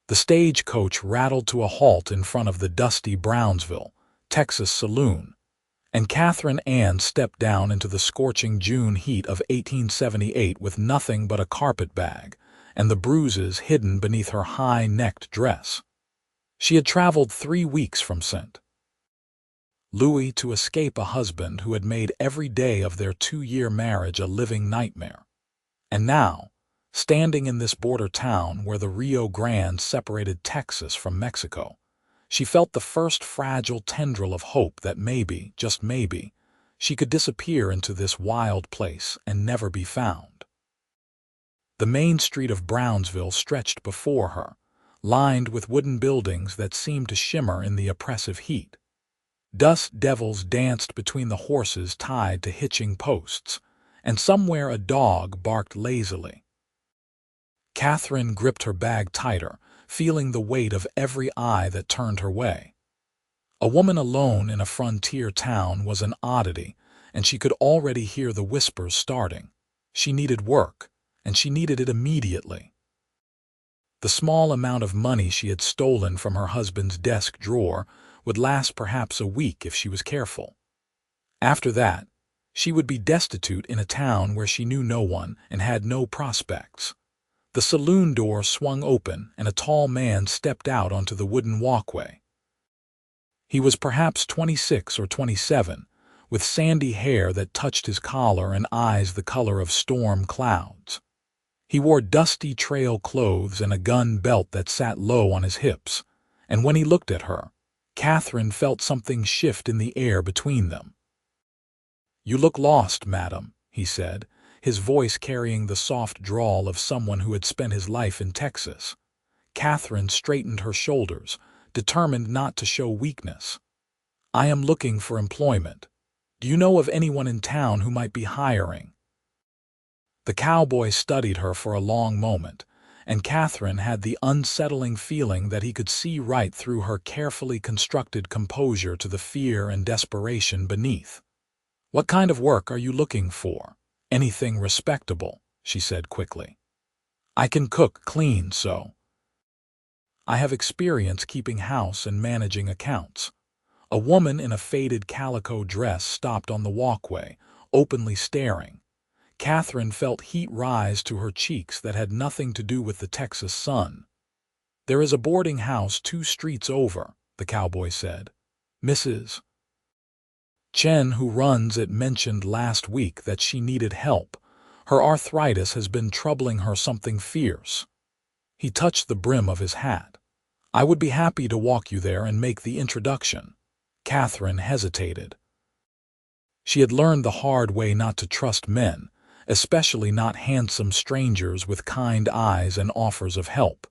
The stagecoach rattled to a halt in front of the dusty Brownsville, Texas saloon, and Katherine Anne stepped down into the scorching June heat of 1878 with nothing but a carpet bag and the bruises hidden beneath her high-necked dress. She had traveled 3 weeks from St. Louis to escape a husband who had made every day of their 2-year marriage a living nightmare. And now, standing in this border town where the Rio Grande separated Texas from Mexico, she felt the first fragile tendril of hope that maybe, just maybe, she could disappear into this wild place and never be found. The main street of Brownsville stretched before her, lined with wooden buildings that seemed to shimmer in the oppressive heat. Dust devils danced between the horses tied to hitching posts, and somewhere a dog barked lazily. Katherine gripped her bag tighter, feeling the weight of every eye that turned her way. A woman alone in a frontier town was an oddity, and she could already hear the whispers starting. She needed work, and she needed it immediately. The small amount of money she had stolen from her husband's desk drawer would last perhaps a week if she was careful. After that, she would be destitute in a town where she knew no one and had no prospects. The saloon door swung open and a tall man stepped out onto the wooden walkway. He was perhaps 26 or 27, with sandy hair that touched his collar and eyes the color of storm clouds. He wore dusty trail clothes and a gun belt that sat low on his hips, and when he looked at her, Katherine felt something shift in the air between them. "You look lost, madam," he said, his voice carrying the soft drawl of someone who had spent his life in Texas. Katherine straightened her shoulders, determined not to show weakness. "I am looking for employment. Do you know of anyone in town who might be hiring?" The cowboy studied her for a long moment, and Katherine had the unsettling feeling that he could see right through her carefully constructed composure to the fear and desperation beneath. "What kind of work are you looking for?" "Anything respectable," she said quickly. "I can cook, clean, so." "I have experience keeping house and managing accounts." A woman in a faded calico dress stopped on the walkway, openly staring. Katherine felt heat rise to her cheeks that had nothing to do with the Texas sun. "There is a boarding house 2 streets over," the cowboy said. "Mrs. Chen, who runs it, mentioned last week that she needed help. Her arthritis has been troubling her something fierce." He touched the brim of his hat. "I would be happy to walk you there and make the introduction." Katherine hesitated. She had learned the hard way not to trust men, especially not handsome strangers with kind eyes and offers of help.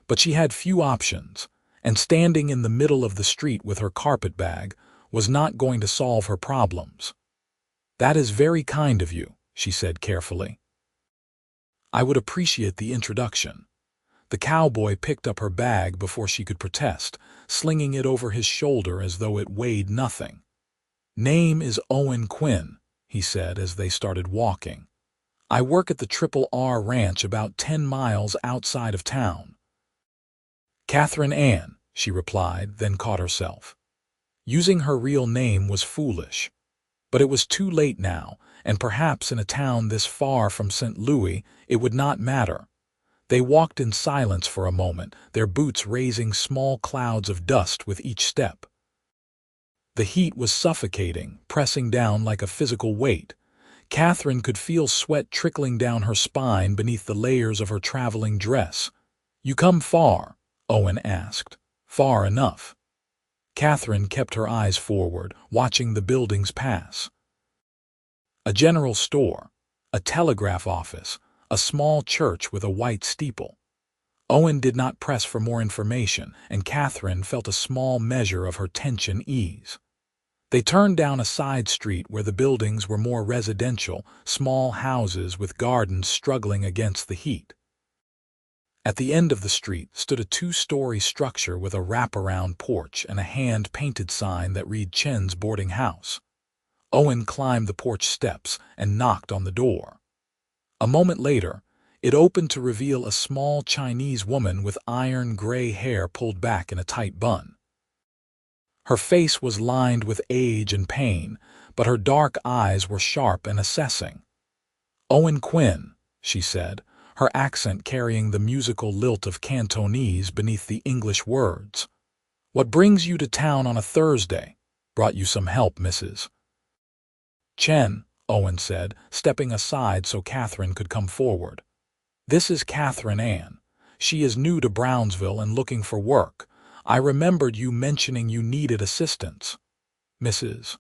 But she had few options, and standing in the middle of the street with her carpet bag was not going to solve her problems. "That is very kind of you," she said carefully. "I would appreciate the introduction." The cowboy picked up her bag before she could protest, slinging it over his shoulder as though it weighed nothing. "Name is Owen Quinn," he said as they started walking. "I work at the Triple R Ranch about 10 miles outside of town." "Katherine Anne," she replied, then caught herself. Using her real name was foolish. But it was too late now, and perhaps in a town this far from St. Louis it would not matter. They walked in silence for a moment, their boots raising small clouds of dust with each step. The heat was suffocating, pressing down like a physical weight. Katherine could feel sweat trickling down her spine beneath the layers of her traveling dress. "You come far?" Owen asked. "Far enough." Katherine kept her eyes forward, watching the buildings pass. A general store, a telegraph office, a small church with a white steeple. Owen did not press for more information, and Katherine felt a small measure of her tension ease. They turned down a side street where the buildings were more residential, small houses with gardens struggling against the heat. At the end of the street stood a 2-story structure with a wraparound porch and a hand-painted sign that read Chen's boarding house. Owen climbed the porch steps and knocked on the door. A moment later, It opened to reveal a small Chinese woman with iron gray hair pulled back in a tight bun. Her face was lined with age and pain, but her dark eyes were sharp and assessing. "Owen Quinn," she said, her accent carrying the musical lilt of Cantonese beneath the English words. "What brings you to town on a Thursday? Brought you some help, Mrs. Chen," Owen said, stepping aside so Katherine could come forward. "This is Katherine Anne. She is new to Brownsville and looking for work. I remembered you mentioning you needed assistance. Mrs.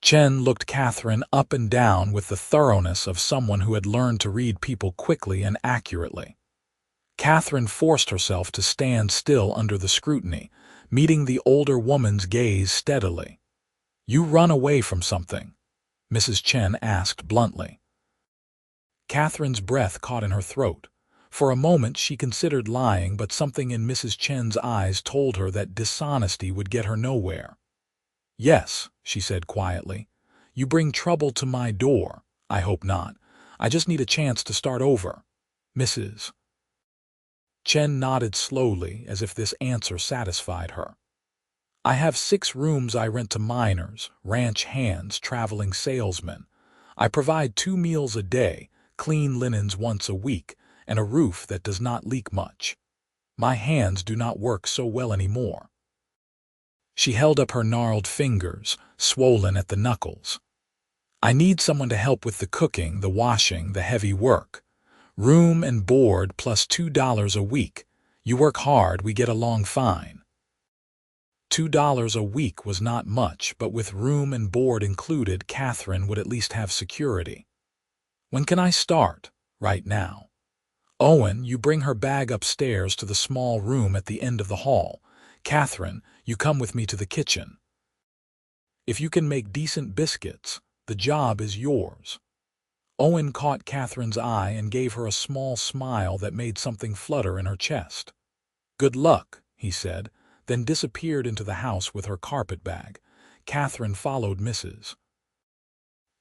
Chen looked Katherine up and down with the thoroughness of someone who had learned to read people quickly and accurately. Katherine forced herself to stand still under the scrutiny, meeting the older woman's gaze steadily. "You run away from something?" Mrs. Chen asked bluntly. Katherine's breath caught in her throat. For a moment she considered lying, but something in Mrs. Chen's eyes told her that dishonesty would get her nowhere. "Yes," she said quietly. "You bring trouble to my door. I hope not. I just need a chance to start over. Mrs. Chen nodded slowly, as if this answer satisfied her. "I have 6 rooms I rent to miners, ranch hands, traveling salesmen. I provide 2 meals a day, clean linens once a week, and a roof that does not leak much. My hands do not work so well anymore." She held up her gnarled fingers, swollen at the knuckles. "I need someone to help with the cooking, the washing, the heavy work. Room and board plus $2 a week. You work hard, we get along fine." $2 a week was not much, but with room and board included, Katherine would at least have security. "When can I start?" "Right now." "Owen, you bring her bag upstairs to the small room at the end of the hall. Katherine, you come with me to the kitchen. If you can make decent biscuits, the job is yours." Owen caught Katherine's eye and gave her a small smile that made something flutter in her chest. "Good luck," he said, then disappeared into the house with her carpet bag. Katherine followed Mrs.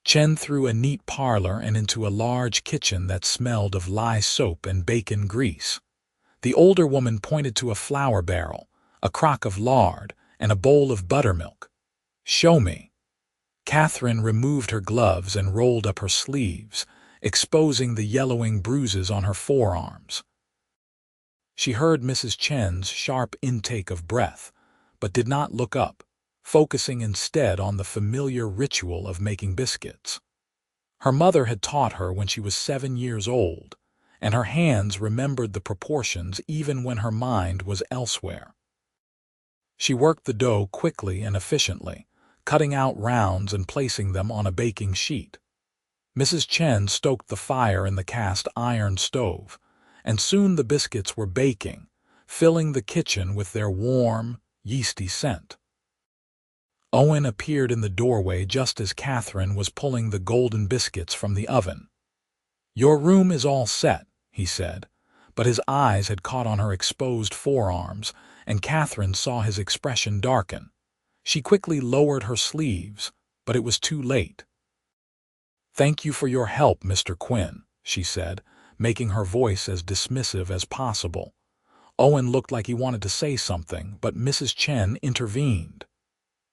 Chen through a neat parlor and into a large kitchen that smelled of lye soap and bacon grease. The older woman pointed to a flour barrel, a crock of lard, and a bowl of buttermilk. "Show me." Katherine removed her gloves and rolled up her sleeves, exposing the yellowing bruises on her forearms. She heard Mrs. Chen's sharp intake of breath, but did not look up, focusing instead on the familiar ritual of making biscuits. Her mother had taught her when she was 7 years old, and her hands remembered the proportions even when her mind was elsewhere. She worked the dough quickly and efficiently, cutting out rounds and placing them on a baking sheet. Mrs. Chen stoked the fire in the cast iron stove, and soon the biscuits were baking, filling the kitchen with their warm, yeasty scent. Owen appeared in the doorway just as Katherine was pulling the golden biscuits from the oven. "Your room is all set," he said, but his eyes had caught on her exposed forearms, and Katherine saw his expression darken. She quickly lowered her sleeves, but it was too late. "Thank you for your help, Mr. Quinn," she said, making her voice as dismissive as possible. Owen looked like he wanted to say something, but Mrs. Chen intervened.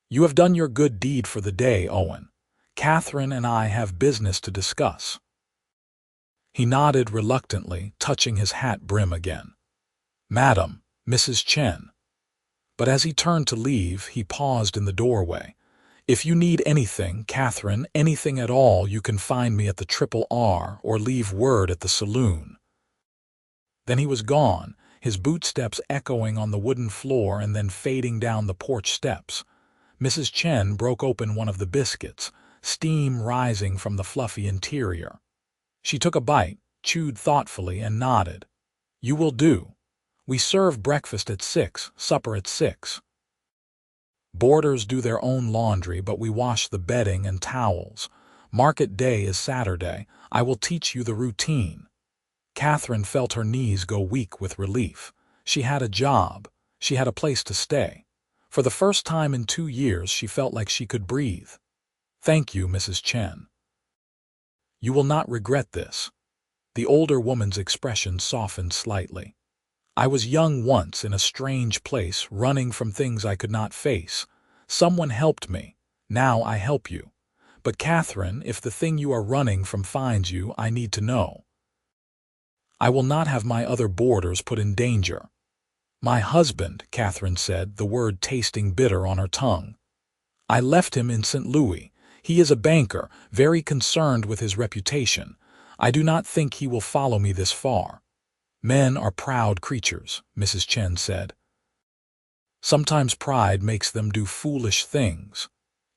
"You have done your good deed for the day, Owen. Katherine and I have business to discuss." He nodded reluctantly, touching his hat brim again. "Madam, Mrs. Chen." But as he turned to leave, he paused in the doorway. "If you need anything, Katherine, anything at all, you can find me at the RRR or leave word at the saloon." Then he was gone, his bootsteps echoing on the wooden floor and then fading down the porch steps. Mrs. Chen broke open one of the biscuits, steam rising from the fluffy interior. She took a bite, chewed thoughtfully, and nodded. "You will do. We serve breakfast at 6, supper at 6. Boarders do their own laundry, but we wash the bedding and towels. Market day is Saturday. I will teach you the routine." Katherine felt her knees go weak with relief. She had a job. She had a place to stay. For the first time in 2 years, she felt like she could breathe. "Thank you, Mrs. Chen. You will not regret this." The older woman's expression softened slightly. I was young once in a strange place, running from things I could not face. Someone helped me. Now I help you. But Katherine, if the thing you are running from finds you, I need to know. I will not have my other boarders put in danger. My husband, Katherine said, the word tasting bitter on her tongue. I left him in St. Louis. He is a banker, very concerned with his reputation. I do not think he will follow me this far. Men are proud creatures, Mrs. Chen said. Sometimes pride makes them do foolish things.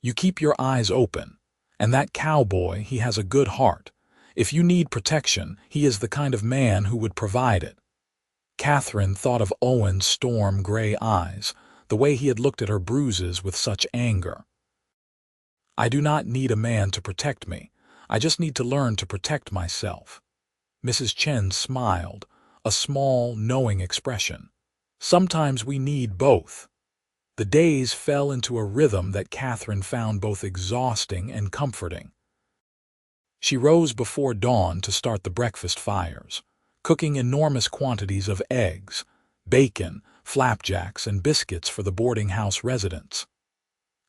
You keep your eyes open. And that cowboy, he has a good heart. If you need protection, he is the kind of man who would provide it. Katherine thought of Owen's storm-gray eyes, the way he had looked at her bruises with such anger. I do not need a man to protect me. I just need to learn to protect myself. Mrs. Chen smiled, a small, knowing expression. Sometimes we need both. The days fell into a rhythm that Katherine found both exhausting and comforting. She rose before dawn to start the breakfast fires, cooking enormous quantities of eggs, bacon, flapjacks, and biscuits for the boarding house residents.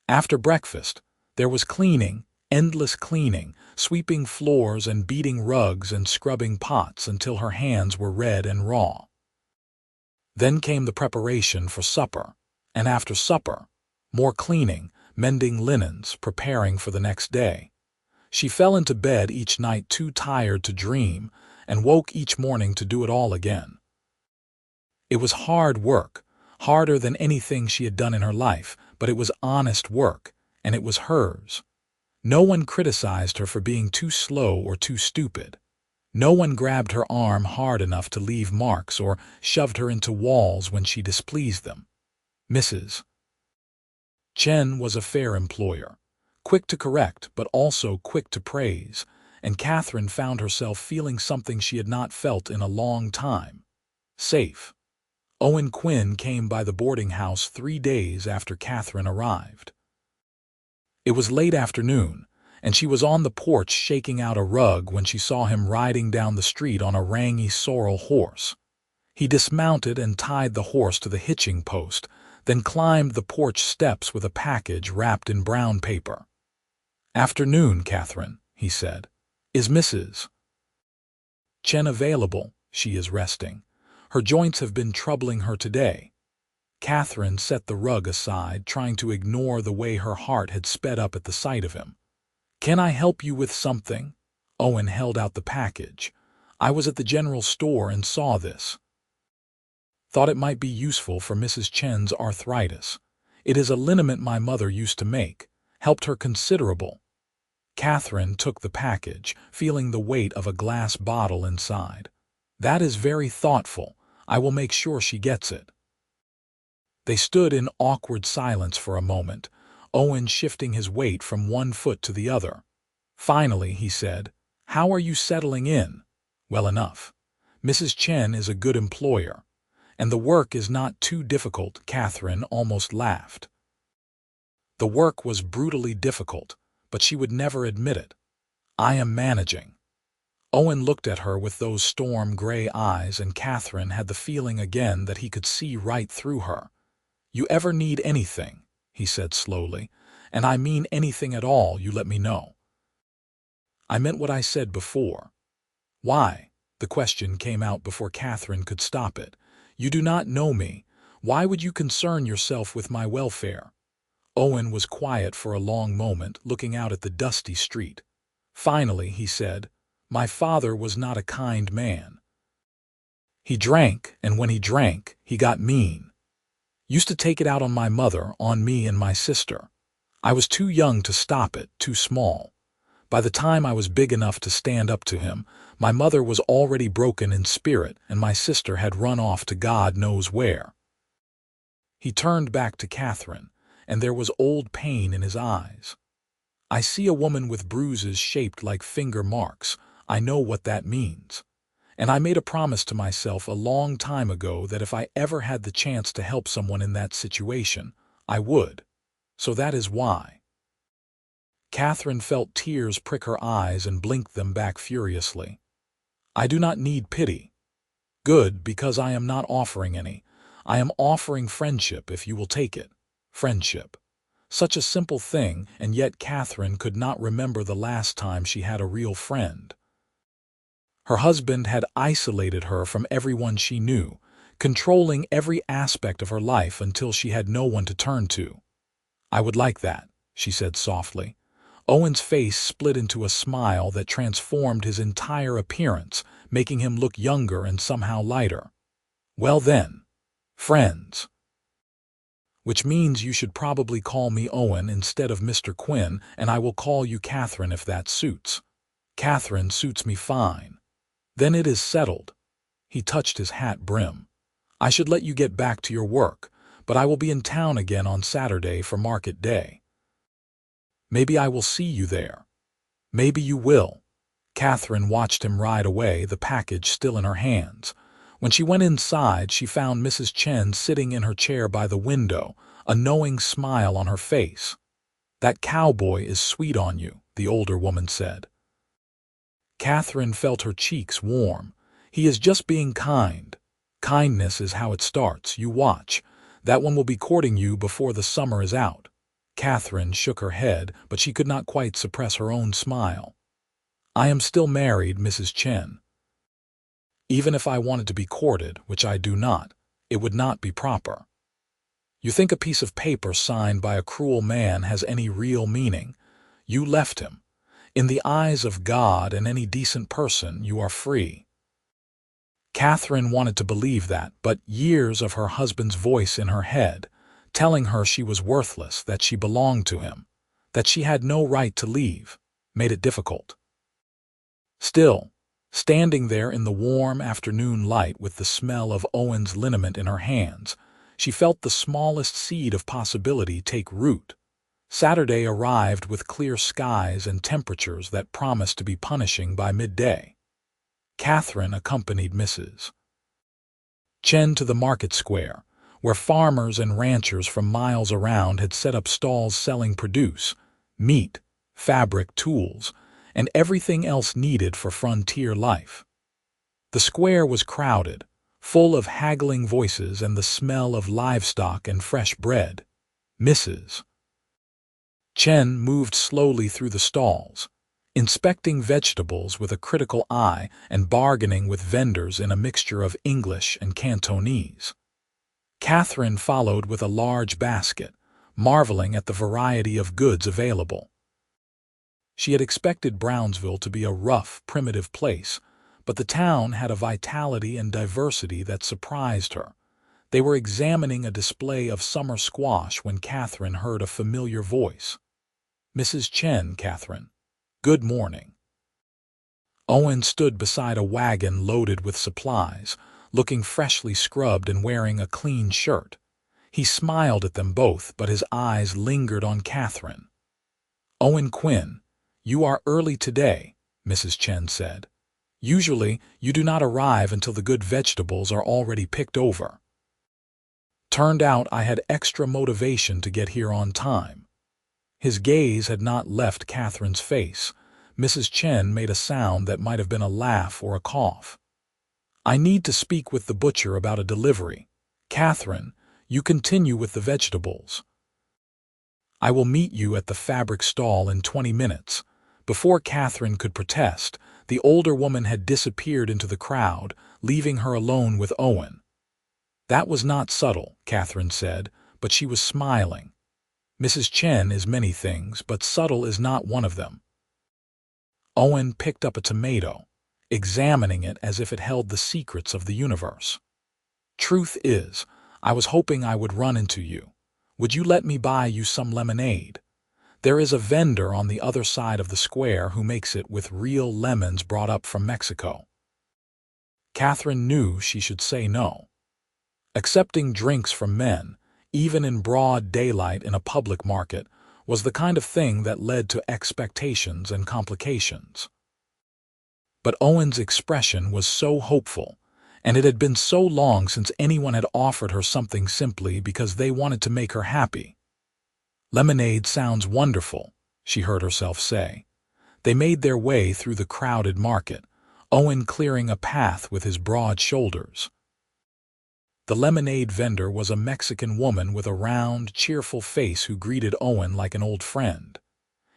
After breakfast, there was cleaning, endless cleaning, sweeping floors and beating rugs and scrubbing pots until her hands were red and raw. Then came the preparation for supper, and after supper, more cleaning, mending linens, preparing for the next day. She fell into bed each night too tired to dream, and woke each morning to do it all again. It was hard work, harder than anything she had done in her life, but it was honest work, and it was hers. No one criticized her for being too slow or too stupid. No one grabbed her arm hard enough to leave marks or shoved her into walls when she displeased them. Mrs. Chen was a fair employer, quick to correct but also quick to praise, and Katherine found herself feeling something she had not felt in a long time. Safe. Owen Quinn came by the boarding house 3 days after Katherine arrived. It was late afternoon, and she was on the porch shaking out a rug when she saw him riding down the street on a rangy sorrel horse. He dismounted and tied the horse to the hitching post, then climbed the porch steps with a package wrapped in brown paper. "Afternoon, Katherine," he said. "Is Mrs. Chen available? She is resting. Her joints have been troubling her today." Katherine set the rug aside, trying to ignore the way her heart had sped up at the sight of him. "Can I help you with something?" Owen held out the package. "I was at the general store and saw this. Thought it might be useful for Mrs. Chen's arthritis. It is a liniment my mother used to make. Helped her considerable." Katherine took the package, feeling the weight of a glass bottle inside. "That is very thoughtful. I will make sure she gets it." They stood in awkward silence for a moment, Owen shifting his weight from one foot to the other. Finally, he said, "How are you settling in?" "Well enough. Mrs. Chen is a good employer. And the work is not too difficult," Katherine almost laughed. The work was brutally difficult, but she would never admit it. "I am managing." Owen looked at her with those storm-gray eyes, and Katherine had the feeling again that he could see right through her. "You ever need anything," he said slowly, "and I mean anything at all, you let me know." "I meant what I said before." "Why?" The question came out before Katherine could stop it. "You do not know me. Why would you concern yourself with my welfare?" Owen was quiet for a long moment, looking out at the dusty street. Finally, he said, "My father was not a kind man. He drank, and when he drank, he got mean. Used to take it out on my mother, on me and my sister. I was too young to stop it, too small. By the time I was big enough to stand up to him, my mother was already broken in spirit and my sister had run off to God knows where." He turned back to Katherine, and there was old pain in his eyes. "I see a woman with bruises shaped like finger marks. I know what that means. And I made a promise to myself a long time ago that if I ever had the chance to help someone in that situation, I would. So that is why." Katherine felt tears prick her eyes and blinked them back furiously. I do not need pity. Good, because I am not offering any. I am offering friendship if you will take it. Friendship. Such a simple thing, and yet Katherine could not remember the last time she had a real friend. Her husband had isolated her from everyone she knew, controlling every aspect of her life until she had no one to turn to. "I would like that," she said softly. Owen's face split into a smile that transformed his entire appearance, making him look younger and somehow lighter. "Well then, friends. Which means you should probably call me Owen instead of Mr. Quinn, and I will call you Katherine if that suits." "Katherine suits me fine." "Then it is settled." He touched his hat brim. "I should let you get back to your work, but I will be in town again on Saturday for market day. Maybe I will see you there." "Maybe you will." Katherine watched him ride away, the package still in her hands. When she went inside, she found Mrs. Chen sitting in her chair by the window, a knowing smile on her face. "That cowboy is sweet on you," the older woman said. Katherine felt her cheeks warm. "He is just being kind. Kindness is how it starts. You watch. That one will be courting you before the summer is out." Katherine shook her head, but she could not quite suppress her own smile. "I am still married, Mrs. Chen. Even if I wanted to be courted, which I do not, it would not be proper." "You think a piece of paper signed by a cruel man has any real meaning? You left him. In the eyes of God and any decent person, you are free." Katherine wanted to believe that, but years of her husband's voice in her head, telling her she was worthless, that she belonged to him, that she had no right to leave, made it difficult. Still, standing there in the warm afternoon light with the smell of Owen's liniment in her hands, she felt the smallest seed of possibility take root. Saturday arrived with clear skies and temperatures that promised to be punishing by midday. Katherine accompanied Mrs. Chen to the market square, where farmers and ranchers from miles around had set up stalls selling produce, meat, fabric, tools, and everything else needed for frontier life. The square was crowded, full of haggling voices and the smell of livestock and fresh bread. Mrs. Chen moved slowly through the stalls, inspecting vegetables with a critical eye and bargaining with vendors in a mixture of English and Cantonese. Katherine followed with a large basket, marveling at the variety of goods available. She had expected Brownsville to be a rough, primitive place, but the town had a vitality and diversity that surprised her. They were examining a display of summer squash when Katherine heard a familiar voice. "Mrs. Chen, Katherine. Good morning." Owen stood beside a wagon loaded with supplies, looking freshly scrubbed and wearing a clean shirt. He smiled at them both, but his eyes lingered on Katherine. "Owen Quinn, you are early today," Mrs. Chen said. "Usually, you do not arrive until the good vegetables are already picked over." Turned out I had extra motivation to get here on time. His gaze had not left Katherine's face. Mrs. Chen made a sound that might have been a laugh or a cough. "I need to speak with the butcher about a delivery. Katherine, you continue with the vegetables. I will meet you at the fabric stall in 20 minutes. Before Katherine could protest, the older woman had disappeared into the crowd, leaving her alone with Owen. "That was not subtle," Katherine said, but she was smiling. "Mrs. Chen is many things, but subtle is not one of them." Owen picked up a tomato, examining it as if it held the secrets of the universe. "Truth is, I was hoping I would run into you. Would you let me buy you some lemonade? There is a vendor on the other side of the square who makes it with real lemons brought up from Mexico." Katherine knew she should say no. Accepting drinks from men, even in broad daylight in a public market, was the kind of thing that led to expectations and complications. But Owen's expression was so hopeful, and it had been so long since anyone had offered her something simply because they wanted to make her happy. "Lemonade sounds wonderful," she heard herself say. They made their way through the crowded market. Owen clearing a path with his broad shoulders. The lemonade vendor was a Mexican woman with a round, cheerful face who greeted Owen like an old friend.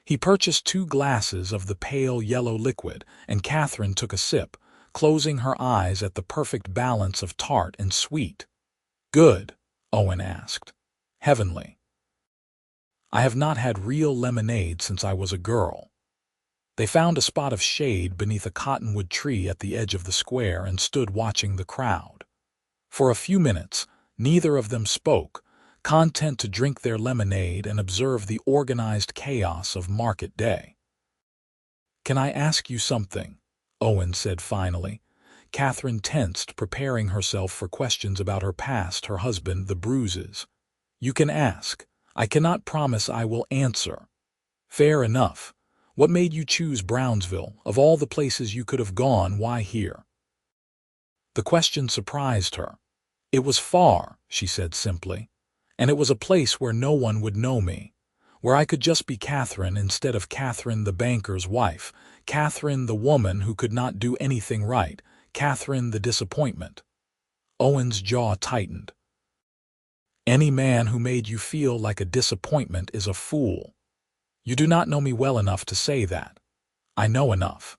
He purchased 2 glasses of the pale yellow liquid, and Katherine took a sip, closing her eyes at the perfect balance of tart and sweet. "Good?" Owen asked. "Heavenly. I have not had real lemonade since I was a girl." They found a spot of shade beneath a cottonwood tree at the edge of the square and stood watching the crowd. For a few minutes, neither of them spoke, content to drink their lemonade and observe the organized chaos of market day. "Can I ask you something?" Owen said finally. Katherine tensed, preparing herself for questions about her past, her husband, the bruises. "You can ask. I cannot promise I will answer." "Fair enough. What made you choose Brownsville? Of all the places you could have gone, why here?" The question surprised her. "It was far," she said simply, "and it was a place where no one would know me, where I could just be Katherine instead of Katherine the banker's wife, Katherine the woman who could not do anything right, Katherine the disappointment." Owen's jaw tightened. "Any man who made you feel like a disappointment is a fool. You do not know me well enough to say that. I know enough.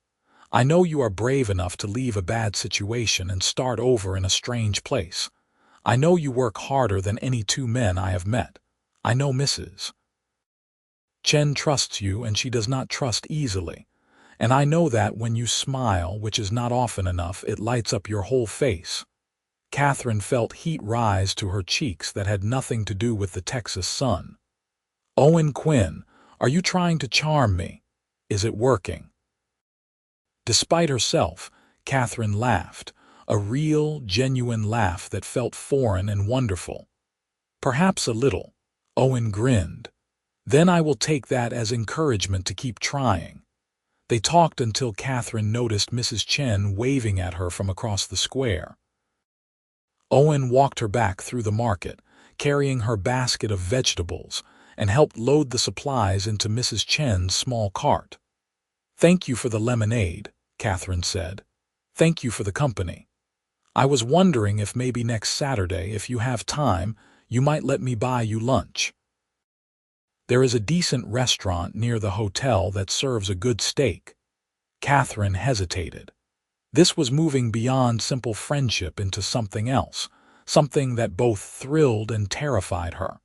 I know you are brave enough to leave a bad situation and start over in a strange place. I know you work harder than any 2 men I have met. I know Mrs. Chen trusts you, and she does not trust easily. And I know that when you smile, which is not often enough, it lights up your whole face." Katherine felt heat rise to her cheeks that had nothing to do with the Texas sun. "Owen Quinn, are you trying to charm me? Is it working?" Despite herself, Katherine laughed, a real, genuine laugh that felt foreign and wonderful. "Perhaps a little." Owen grinned. "Then I will take that as encouragement to keep trying." They talked until Katherine noticed Mrs. Chen waving at her from across the square. Owen walked her back through the market, carrying her basket of vegetables, and helped load the supplies into Mrs. Chen's small cart. "Thank you for the lemonade," Katherine said. "Thank you for the company. I was wondering if maybe next Saturday, if you have time, you might let me buy you lunch. There is a decent restaurant near the hotel that serves a good steak." Katherine hesitated. This was moving beyond simple friendship into something else, something that both thrilled and terrified her.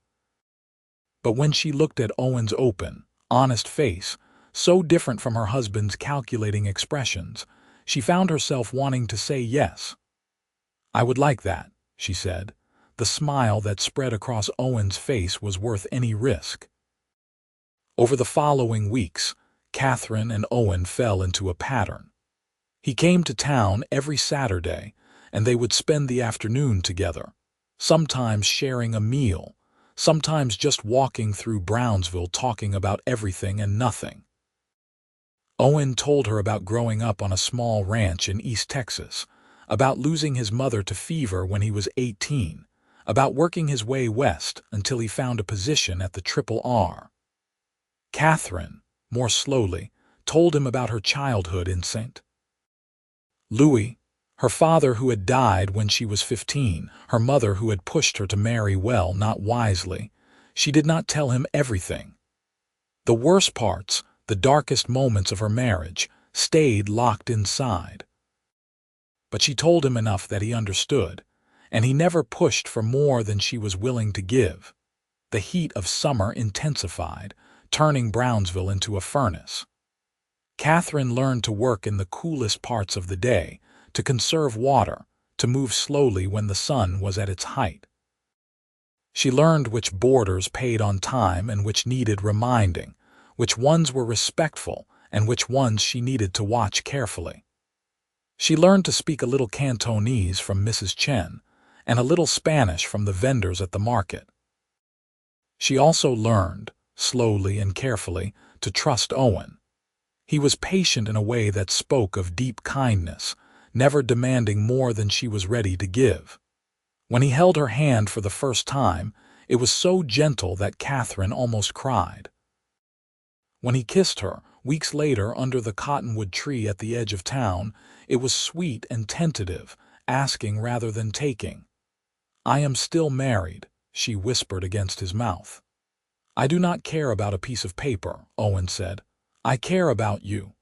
But when she looked at Owen's open, honest face, so different from her husband's calculating expressions, she found herself wanting to say yes. "I would like that," she said. The smile that spread across Owen's face was worth any risk. Over the following weeks, Katherine and Owen fell into a pattern. He came to town every Saturday, and they would spend the afternoon together, sometimes sharing a meal, sometimes just walking through Brownsville talking about everything and nothing. Owen told her about growing up on a small ranch in East Texas, about losing his mother to fever when he was 18, about working his way west until he found a position at the R. Katherine, more slowly, told him about her childhood in St. Louis, her father who had died when she was 15, her mother who had pushed her to marry well, not wisely. She did not tell him everything. The worst parts, the darkest moments of her marriage, stayed locked inside. But she told him enough that he understood, and he never pushed for more than she was willing to give. The heat of summer intensified, turning Brownsville into a furnace. Katherine learned to work in the coolest parts of the day, to conserve water, to move slowly when the sun was at its height. She learned which boarders paid on time and which needed reminding, which ones were respectful and which ones she needed to watch carefully. She learned to speak a little Cantonese from Mrs. Chen and a little Spanish from the vendors at the market. She also learned, slowly and carefully, to trust Owen. He was patient in a way that spoke of deep kindness, never demanding more than she was ready to give. When he held her hand for the first time, it was so gentle that Katherine almost cried. When he kissed her, Weeks later, under the cottonwood tree at the edge of town, it was sweet and tentative, asking rather than taking. "I am still married," she whispered against his mouth. "I do not care about a piece of paper," Owen said. "I care about you."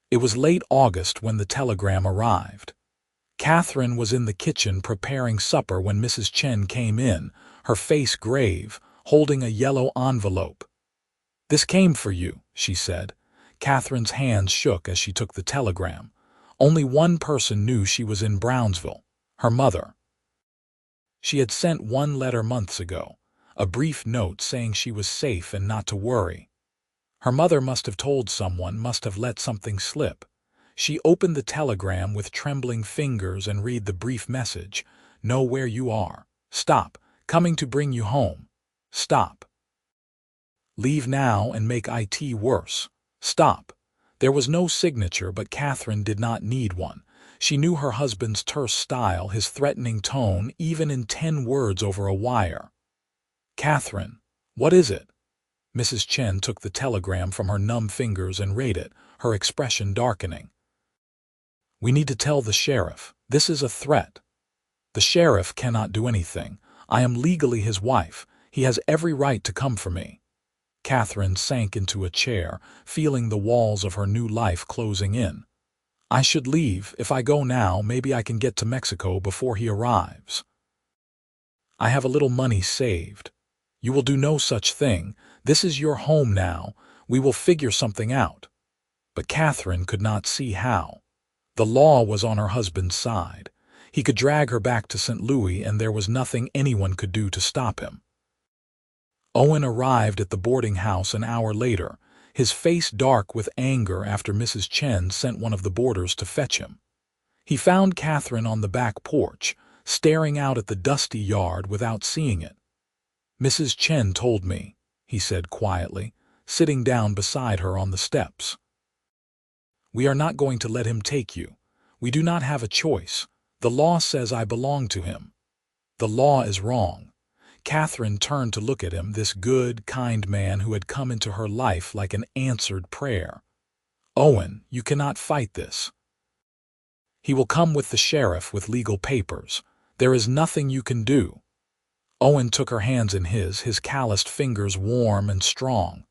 It was late August when the telegram arrived. Katherine was in the kitchen preparing supper when Mrs. Chen came in, her face grave, holding a yellow envelope. "This came for you," she said. Katherine's hands shook as she took the telegram. Only one person knew she was in Brownsville, her mother. She had sent one letter months ago, a brief note saying she was safe and not to worry. Her mother must have told someone, must have let something slip. She opened the telegram with trembling fingers and read the brief message. "Know where you are. Stop. Coming to bring you home. Stop. Leave now and make it worse. Stop." There was no signature, but Katherine did not need one. She knew her husband's terse style, his threatening tone, even in 10 words over a wire. "Katherine, what is it?" Mrs. Chen took the telegram from her numb fingers and read it, her expression darkening. "We need to tell the sheriff. This is a threat." "The sheriff cannot do anything. I am legally his wife. He has every right to come for me." Katherine sank into a chair, feeling the walls of her new life closing in. "I should leave. If I go now, maybe I can get to Mexico before he arrives. I have a little money saved." "You will do no such thing. This is your home now. We will figure something out." But Katherine could not see how. The law was on her husband's side. He could drag her back to St. Louis, and there was nothing anyone could do to stop him. Owen arrived at the boarding house an hour later, his face dark with anger after Mrs. Chen sent one of the boarders to fetch him. He found Katherine on the back porch, staring out at the dusty yard without seeing it. "Mrs. Chen told me," he said quietly, sitting down beside her on the steps. "We are not going to let him take you. We do not have a choice. The law says I belong to him." "The law is wrong." Katherine turned to look at him, this good, kind man who had come into her life like an answered prayer. "Owen, you cannot fight this. He will come with the sheriff with legal papers. There is nothing you can do." Owen took her hands in his calloused fingers warm and strong.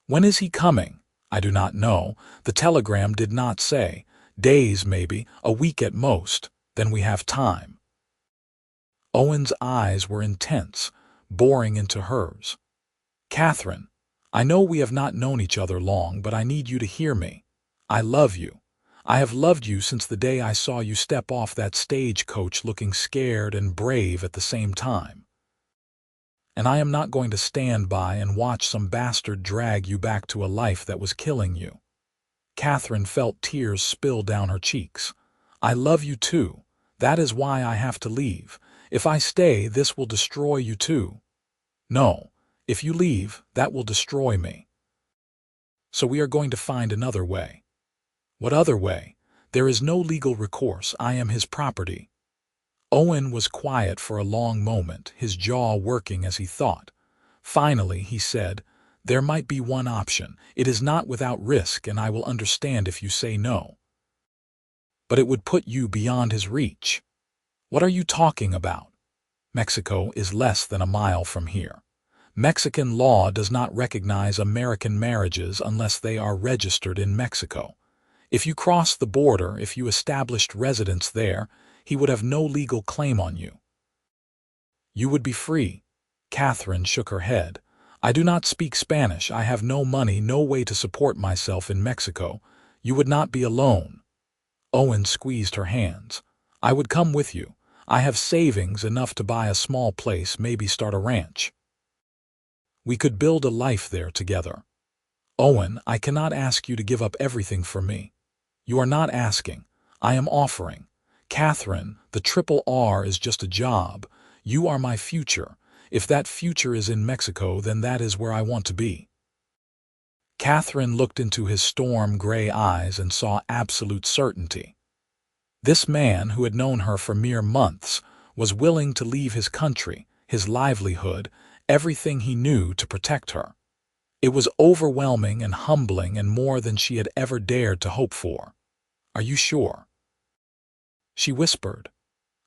"When is he coming?" "I do not know. The telegram did not say. Days, maybe, a week at most. Then we have time." Owen's eyes were intense, boring into hers. "Katherine, I know we have not known each other long, but I need you to hear me. I love you. I have loved you since the day I saw you step off that stagecoach looking scared and brave at the same time. And I am not going to stand by and watch some bastard drag you back to a life that was killing you." Katherine felt tears spill down her cheeks. "I love you too. That is why I have to leave. If I stay, this will destroy you too. No, if you leave, that will destroy me. So we are going to find another way." "What other way?" "There is no legal recourse. I am his property." Owen was quiet for a long moment, his jaw working as he thought. Finally, he said, "There might be one option. It is not without risk, and I will understand if you say no. But it would put you beyond his reach." "What are you talking about?" "Mexico is less than a mile from here. Mexican law does not recognize American marriages unless they are registered in Mexico. If you cross the border, if you established residence there, he would have no legal claim on you. You would be free." Katherine shook her head. "I do not speak Spanish. I have no money, no way to support myself in Mexico. You would not be alone." Owen squeezed her hands. "I would come with you. I have savings enough to buy a small place, maybe start a ranch. We could build a life there together." "Owen, I cannot ask you to give up everything for me." "You are not asking. I am offering. Katherine, the triple R is just a job. You are my future. If that future is in Mexico, then that is where I want to be." Katherine looked into his storm-gray eyes and saw absolute certainty. This man, who had known her for mere months, was willing to leave his country, his livelihood, everything he knew to protect her. It was overwhelming and humbling and more than she had ever dared to hope for. "Are you sure?" she whispered.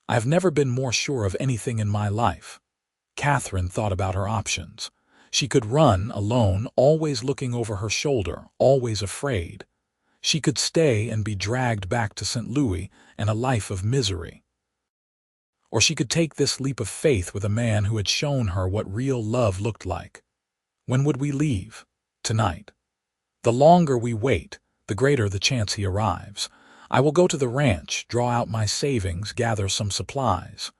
"I have never been more sure of anything in my life." Katherine thought about her options. She could run alone, always looking over her shoulder, always afraid. She could stay and be dragged back to St. Louis and a life of misery. Or she could take this leap of faith with a man who had shown her what real love looked like. "When would we leave?" "Tonight. The longer we wait, the greater the chance he arrives. I will go to the ranch, draw out my savings, gather some supplies.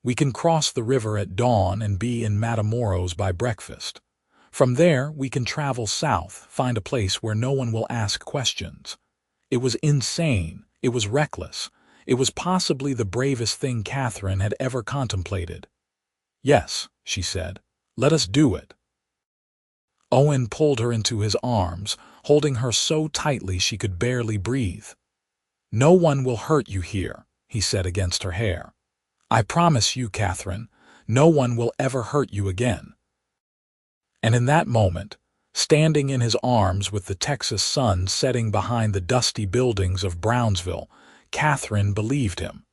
We can cross the river at dawn and be in Matamoros by breakfast. From there, we can travel south, find a place where no one will ask questions." It was insane. It was reckless. It was possibly the bravest thing Katherine had ever contemplated. "Yes," she said. "Let us do it." Owen pulled her into his arms, holding her so tightly she could barely breathe. "No one will hurt you here," he said against her hair. "I promise you, Katherine, no one will ever hurt you again." And in that moment, standing in his arms with the Texas sun setting behind the dusty buildings of Brownsville, Katherine believed him.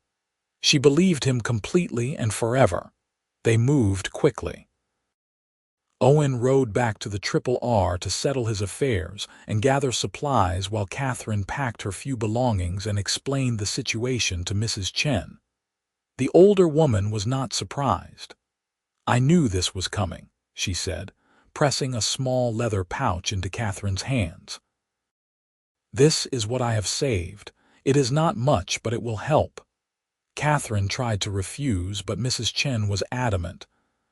She believed him completely and forever. They moved quickly. Owen rode back to the Triple R to settle his affairs and gather supplies while Katherine packed her few belongings and explained the situation to Mrs. Chen. The older woman was not surprised. "I knew this was coming," she said, pressing a small leather pouch into Katherine's hands. "This is what I have saved. It is not much, but it will help." Katherine tried to refuse, but Mrs. Chen was adamant.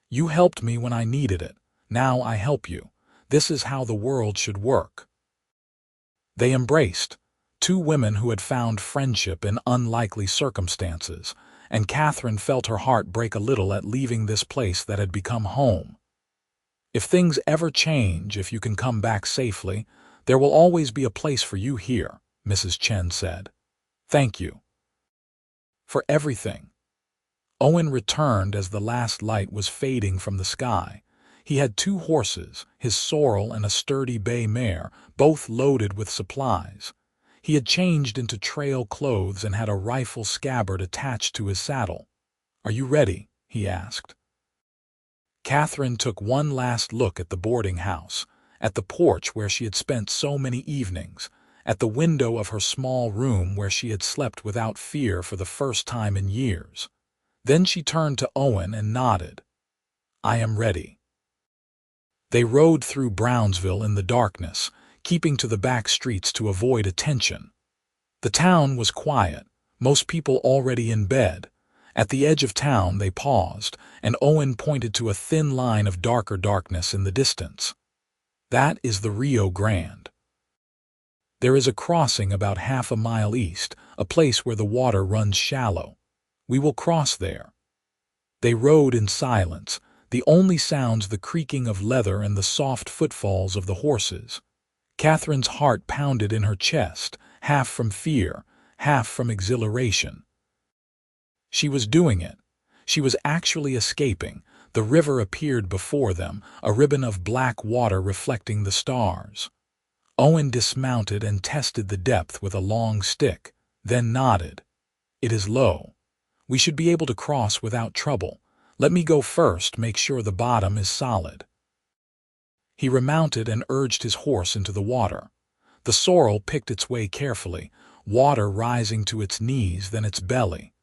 "You helped me when I needed it. Now I help you. This is how the world should work." They embraced, two women who had found friendship in unlikely circumstances, and Katherine felt her heart break a little at leaving this place that had become home. "If things ever change, if you can come back safely, there will always be a place for you here," Mrs. Chen said. "Thank you for everything." Owen returned as the last light was fading from the sky. He had 2 horses, his sorrel and a sturdy bay mare, both loaded with supplies. He had changed into trail clothes and had a rifle scabbard attached to his saddle. "Are you ready?" he asked. Katherine took one last look at the boarding house, at the porch where she had spent so many evenings, at the window of her small room where she had slept without fear for the first time in years. Then she turned to Owen and nodded. "I am ready." They rode through Brownsville in the darkness, keeping to the back streets to avoid attention. The town was quiet, most people already in bed. At the edge of town they paused, and Owen pointed to a thin line of darker darkness in the distance. "That is the Rio Grande. There is a crossing about half a mile east, a place where the water runs shallow. We will cross there." They rode in silence, the only sounds the creaking of leather and the soft footfalls of the horses. Katherine's heart pounded in her chest, half from fear, half from exhilaration. She was doing it. She was actually escaping. The river appeared before them, a ribbon of black water reflecting the stars. Owen dismounted and tested the depth with a long stick, then nodded. "It is low. We should be able to cross without trouble. Let me go first, make sure the bottom is solid." He remounted and urged his horse into the water. The sorrel picked its way carefully, water rising to its knees, then its belly.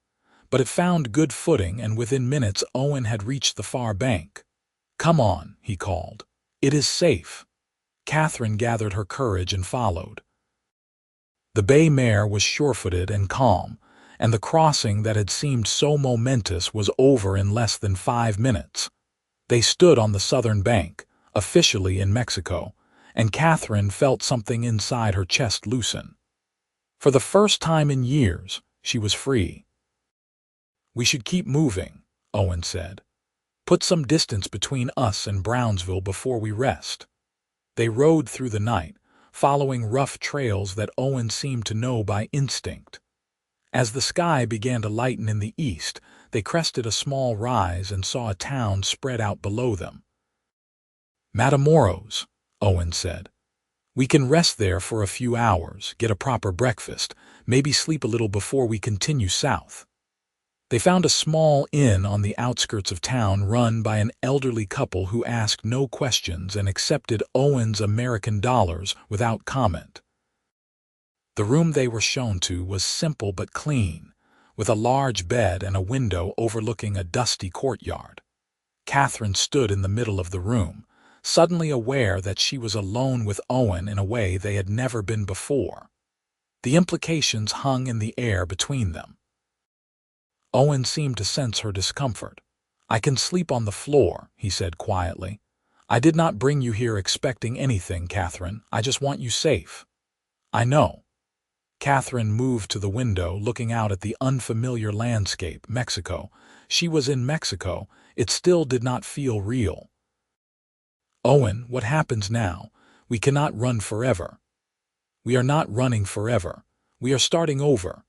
But it found good footing, and within minutes Owen had reached the far bank. "Come on," he called. "It is safe." Katherine gathered her courage and followed. The bay mare was sure-footed and calm, and the crossing that had seemed so momentous was over in less than 5 minutes. They stood on the southern bank, officially in Mexico, and Katherine felt something inside her chest loosen. For the first time in years, she was free. "We should keep moving," Owen said. "Put some distance between us and Brownsville before we rest." They rode through the night, following rough trails that Owen seemed to know by instinct. As the sky began to lighten in the east, they crested a small rise and saw a town spread out below them. Matamoros, Owen said. We can rest there for a few hours, get a proper breakfast, maybe sleep a little before we continue south. They found a small inn on the outskirts of town run by an elderly couple who asked no questions and accepted Owen's American dollars without comment. The room they were shown to was simple but clean, with a large bed and a window overlooking a dusty courtyard. Katherine stood in the middle of the room, suddenly aware that she was alone with Owen in a way they had never been before. The implications hung in the air between them. Owen seemed to sense her discomfort. "I can sleep on the floor," he said quietly. "I did not bring you here expecting anything, Katherine. I just want you safe." "I know." Katherine moved to the window, looking out at the unfamiliar landscape, Mexico. She was in Mexico. It still did not feel real. "Owen, what happens now? We cannot run forever." "We are not running forever. We are starting over.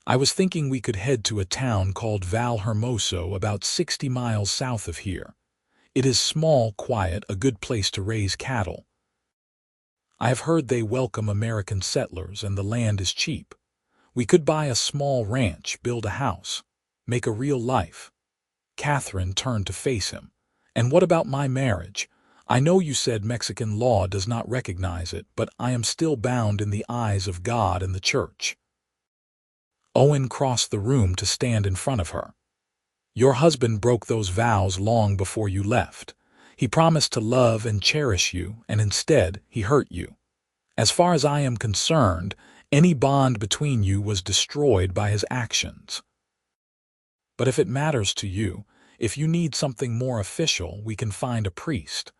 I was thinking we could head to a town called Valhermoso, about 60 miles south of here. It is small, quiet, a good place to raise cattle. I have heard they welcome American settlers and the land is cheap. We could buy a small ranch, build a house, make a real life." Katherine turned to face him. "And what about my marriage? I know you said Mexican law does not recognize it, but I am still bound in the eyes of God and the church." Owen crossed the room to stand in front of her. "Your husband broke those vows long before you left. He promised to love and cherish you, and instead he hurt you. As far as I am concerned, any bond between you was destroyed by his actions. But if it matters to you, if you need something more official, we can find a priest.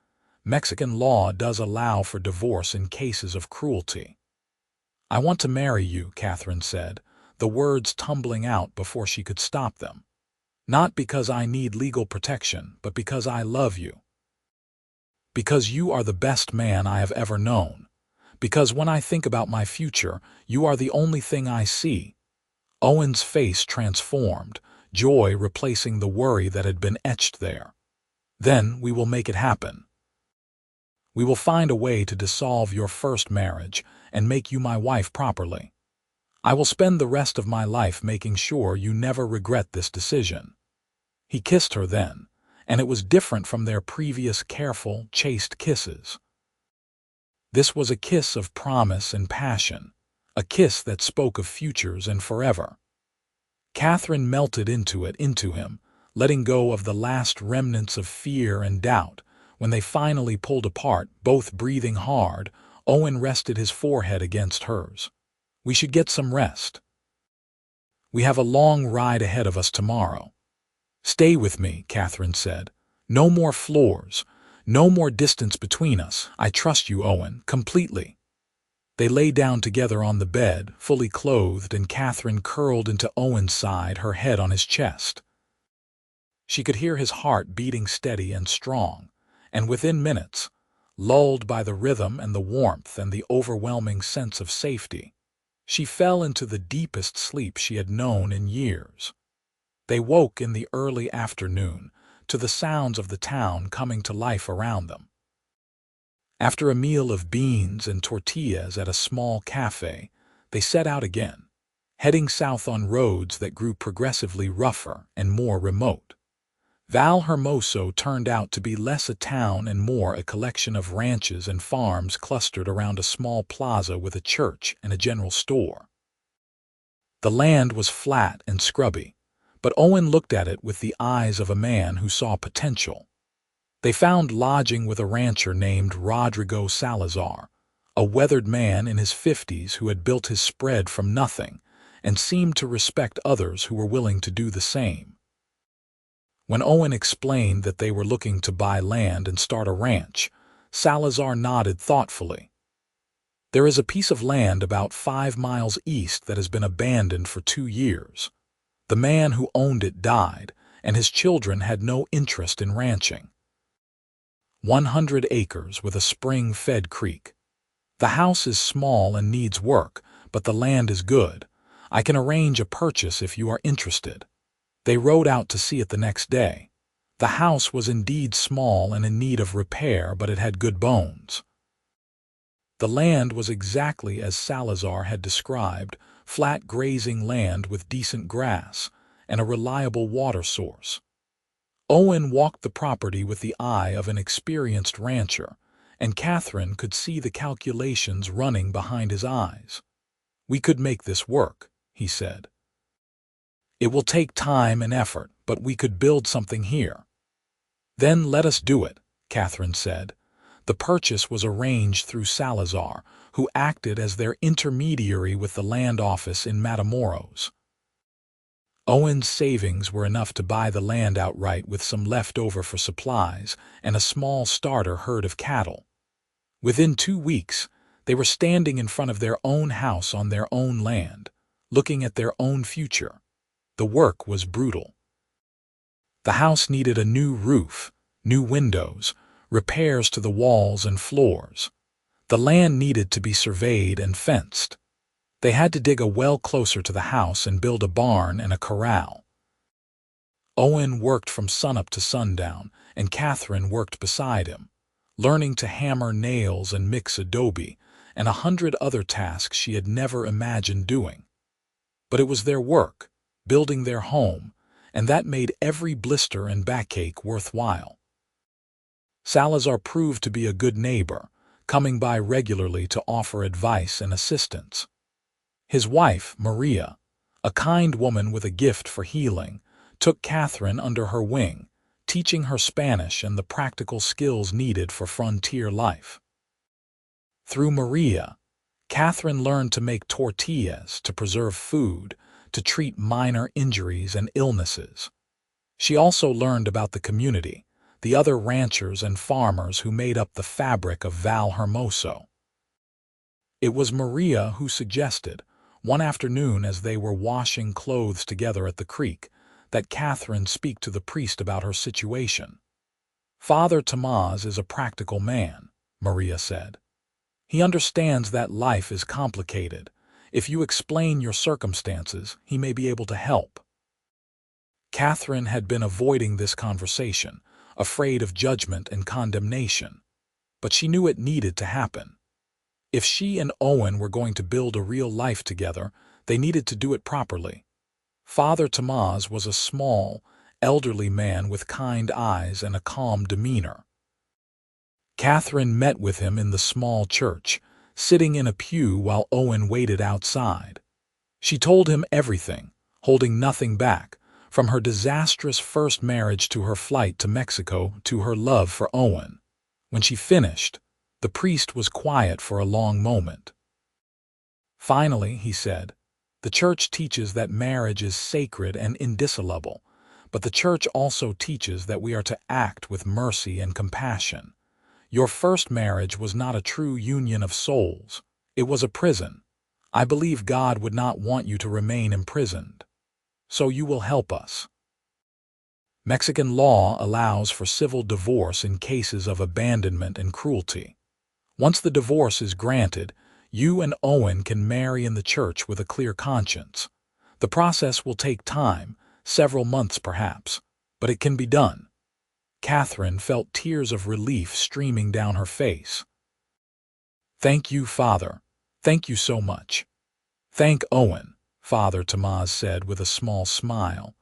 Mexican law does allow for divorce in cases of cruelty." "I want to marry you," Katherine said, the words tumbling out before she could stop them. "Not because I need legal protection, but because I love you. Because you are the best man I have ever known. Because when I think about my future, you are the only thing I see." Owen's face transformed, joy replacing the worry that had been etched there. "Then we will make it happen. We will find a way to dissolve your first marriage and make you my wife properly. I will spend the rest of my life making sure you never regret this decision." He kissed her then, and it was different from their previous careful, chaste kisses. This was a kiss of promise and passion, a kiss that spoke of futures and forever. Katherine melted into him, letting go of the last remnants of fear and doubt. When they finally pulled apart, both breathing hard, Owen rested his forehead against hers. "We should get some rest. We have a long ride ahead of us tomorrow." "Stay with me," Katherine said. "No more floors. No more distance between us. I trust you, Owen, completely." They lay down together on the bed, fully clothed, and Katherine curled into Owen's side, her head on his chest. She could hear his heart beating steady and strong, and within minutes, lulled by the rhythm and the warmth and the overwhelming sense of safety, she fell into the deepest sleep she had known in years. They woke in the early afternoon to the sounds of the town coming to life around them. After a meal of beans and tortillas at a small cafe, they set out again, heading south on roads that grew progressively rougher and more remote. Valhermoso turned out to be less a town and more a collection of ranches and farms clustered around a small plaza with a church and a general store. The land was flat and scrubby, but Owen looked at it with the eyes of a man who saw potential. They found lodging with a rancher named Rodrigo Salazar, a weathered man in his 50s who had built his spread from nothing and seemed to respect others who were willing to do the same. When Owen explained that they were looking to buy land and start a ranch, Salazar nodded thoughtfully. "There is a piece of land about 5 miles east that has been abandoned for 2 years. The man who owned it died, and his children had no interest in ranching. 100 acres with a spring-fed creek. The house is small and needs work, but the land is good. I can arrange a purchase if you are interested." They rode out to see it the next day. The house was indeed small and in need of repair, but it had good bones. The land was exactly as Salazar had described, flat grazing land with decent grass and a reliable water source. Owen walked the property with the eye of an experienced rancher, and Katherine could see the calculations running behind his eyes. "We could make this work," he said. "It will take time and effort, but we could build something here." "Then let us do it," Katherine said. The purchase was arranged through Salazar, who acted as their intermediary with the land office in Matamoros. Owen's savings were enough to buy the land outright, with some left over for supplies and a small starter herd of cattle. Within 2 weeks, they were standing in front of their own house on their own land, looking at their own future. The work was brutal. The house needed a new roof, new windows, repairs to the walls and floors. The land needed to be surveyed and fenced. They had to dig a well closer to the house and build a barn and a corral. Owen worked from sunup to sundown, and Katherine worked beside him, learning to hammer nails and mix adobe, and 100 other tasks she had never imagined doing. But it was their work, building their home, and that made every blister and backache worthwhile. Salazar proved to be a good neighbor, coming by regularly to offer advice and assistance. His wife, Maria, a kind woman with a gift for healing, took Katherine under her wing, teaching her Spanish and the practical skills needed for frontier life. Through Maria, Katherine learned to make tortillas, to preserve food, to treat minor injuries and illnesses. She also learned about the community, the other ranchers and farmers who made up the fabric of Val Hermoso. It was Maria who suggested, one afternoon as they were washing clothes together at the creek, that Katherine speak to the priest about her situation. "Father Tomás is a practical man," Maria said. "He understands that life is complicated. If you explain your circumstances, he may be able to help." Katherine had been avoiding this conversation, afraid of judgment and condemnation, but she knew it needed to happen. If she and Owen were going to build a real life together, they needed to do it properly. Father Tomás was a small, elderly man with kind eyes and a calm demeanor. Katherine met with him in the small church, sitting in a pew while Owen waited outside. She told him everything, holding nothing back, from her disastrous first marriage to her flight to Mexico to her love for Owen. When she finished, the priest was quiet for a long moment. "Finally," he said, "the church teaches that marriage is sacred and indissoluble, but the church also teaches that we are to act with mercy and compassion. Your first marriage was not a true union of souls. It was a prison. I believe God would not want you to remain imprisoned. So you will help us." Mexican law allows for civil divorce in cases of abandonment and cruelty. Once the divorce is granted, you and Owen can marry in the church with a clear conscience. The process will take time, several months perhaps, but it can be done. Katherine felt tears of relief streaming down her face. "Thank you, Father. Thank you so much." "Thank Owen," Father Tomás said with a small smile.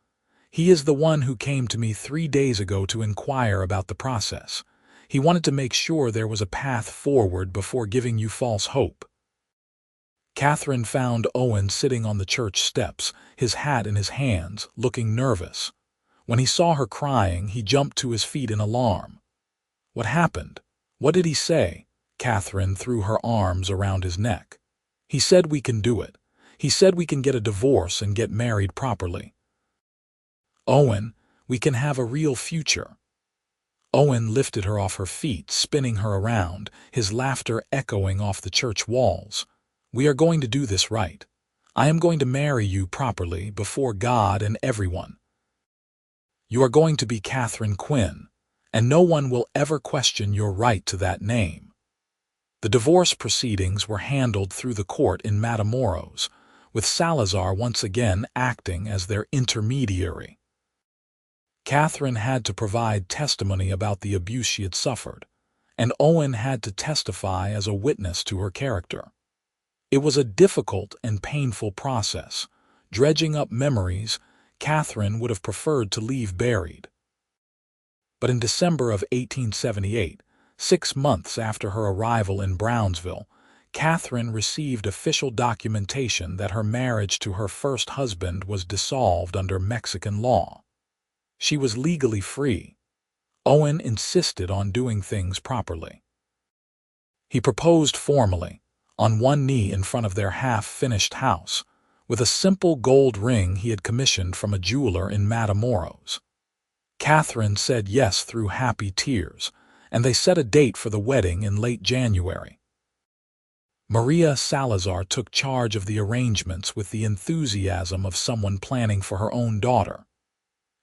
"He is the one who came to me 3 days ago to inquire about the process. He wanted to make sure there was a path forward before giving you false hope." Katherine found Owen sitting on the church steps, his hat in his hands, looking nervous. When he saw her crying, he jumped to his feet in alarm. "What happened? What did he say?" Katherine threw her arms around his neck. "He said we can do it. He said we can get a divorce and get married properly. Owen, we can have a real future." Owen lifted her off her feet, spinning her around, his laughter echoing off the church walls. "We are going to do this right. I am going to marry you properly before God and everyone. You are going to be Katherine Quinn, and no one will ever question your right to that name." The divorce proceedings were handled through the court in Matamoros, with Salazar once again acting as their intermediary. Katherine had to provide testimony about the abuse she had suffered, and Owen had to testify as a witness to her character. It was a difficult and painful process. Dredging up memories Katherine would have preferred to leave buried. But in December of 1878, 6 months after her arrival in Brownsville, Katherine received official documentation that her marriage to her first husband was dissolved under Mexican law. She was legally free. Owen insisted on doing things properly. He proposed formally, on one knee in front of their half-finished house, with a simple gold ring he had commissioned from a jeweler in Matamoros. Katherine said yes through happy tears, and they set a date for the wedding in late January. Maria Salazar took charge of the arrangements with the enthusiasm of someone planning for her own daughter.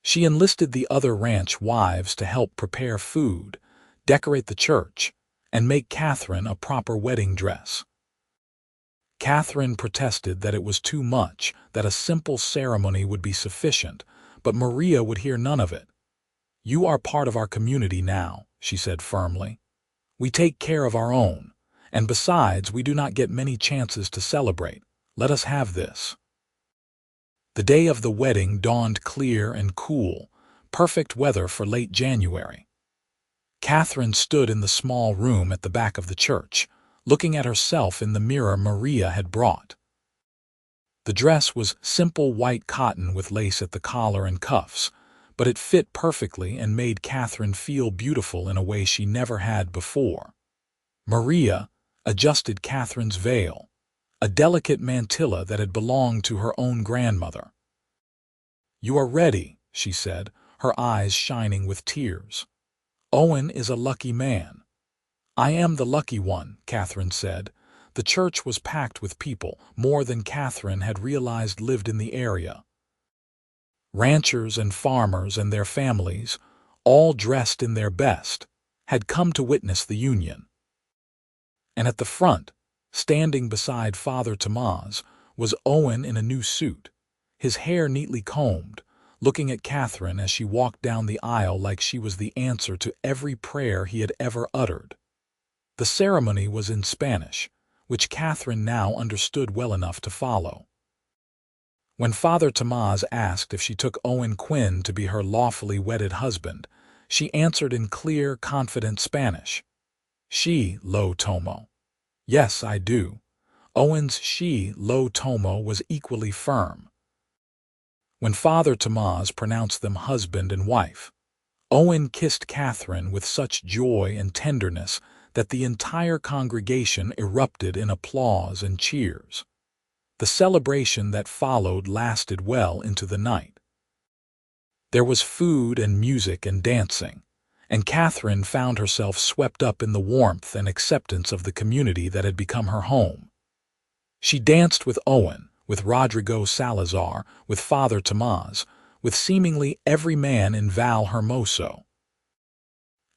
She enlisted the other ranch wives to help prepare food, decorate the church, and make Katherine a proper wedding dress. Katherine protested that it was too much, that a simple ceremony would be sufficient, but Maria would hear none of it. "You are part of our community now," she said firmly. "We take care of our own, and besides, we do not get many chances to celebrate. Let us have this." The day of the wedding dawned clear and cool, perfect weather for late January. Katherine stood in the small room at the back of the church, looking at herself in the mirror Maria had brought. The dress was simple white cotton with lace at the collar and cuffs, but it fit perfectly and made Katherine feel beautiful in a way she never had before. Maria adjusted Katherine's veil, a delicate mantilla that had belonged to her own grandmother. "You are ready," she said, her eyes shining with tears. "Owen is a lucky man." "I am the lucky one," Katherine said. The church was packed with people, more than Katherine had realized lived in the area. Ranchers and farmers and their families, all dressed in their best, had come to witness the union. And at the front, standing beside Father Tomas, was Owen in a new suit, his hair neatly combed, looking at Katherine as she walked down the aisle like she was the answer to every prayer he had ever uttered. The ceremony was in Spanish, which Katherine now understood well enough to follow. When Father Tomas asked if she took Owen Quinn to be her lawfully wedded husband, she answered in clear, confident Spanish. "Sí, lo tomo." "Yes, I do." Owen's "sí, lo tomo" was equally firm. When Father Tomas pronounced them husband and wife, Owen kissed Katherine with such joy and tenderness that the entire congregation erupted in applause and cheers. The celebration that followed lasted well into the night. There was food and music and dancing, and Katherine found herself swept up in the warmth and acceptance of the community that had become her home. She danced with Owen, with Rodrigo Salazar, with Father Tomas, with seemingly every man in Val Hermoso.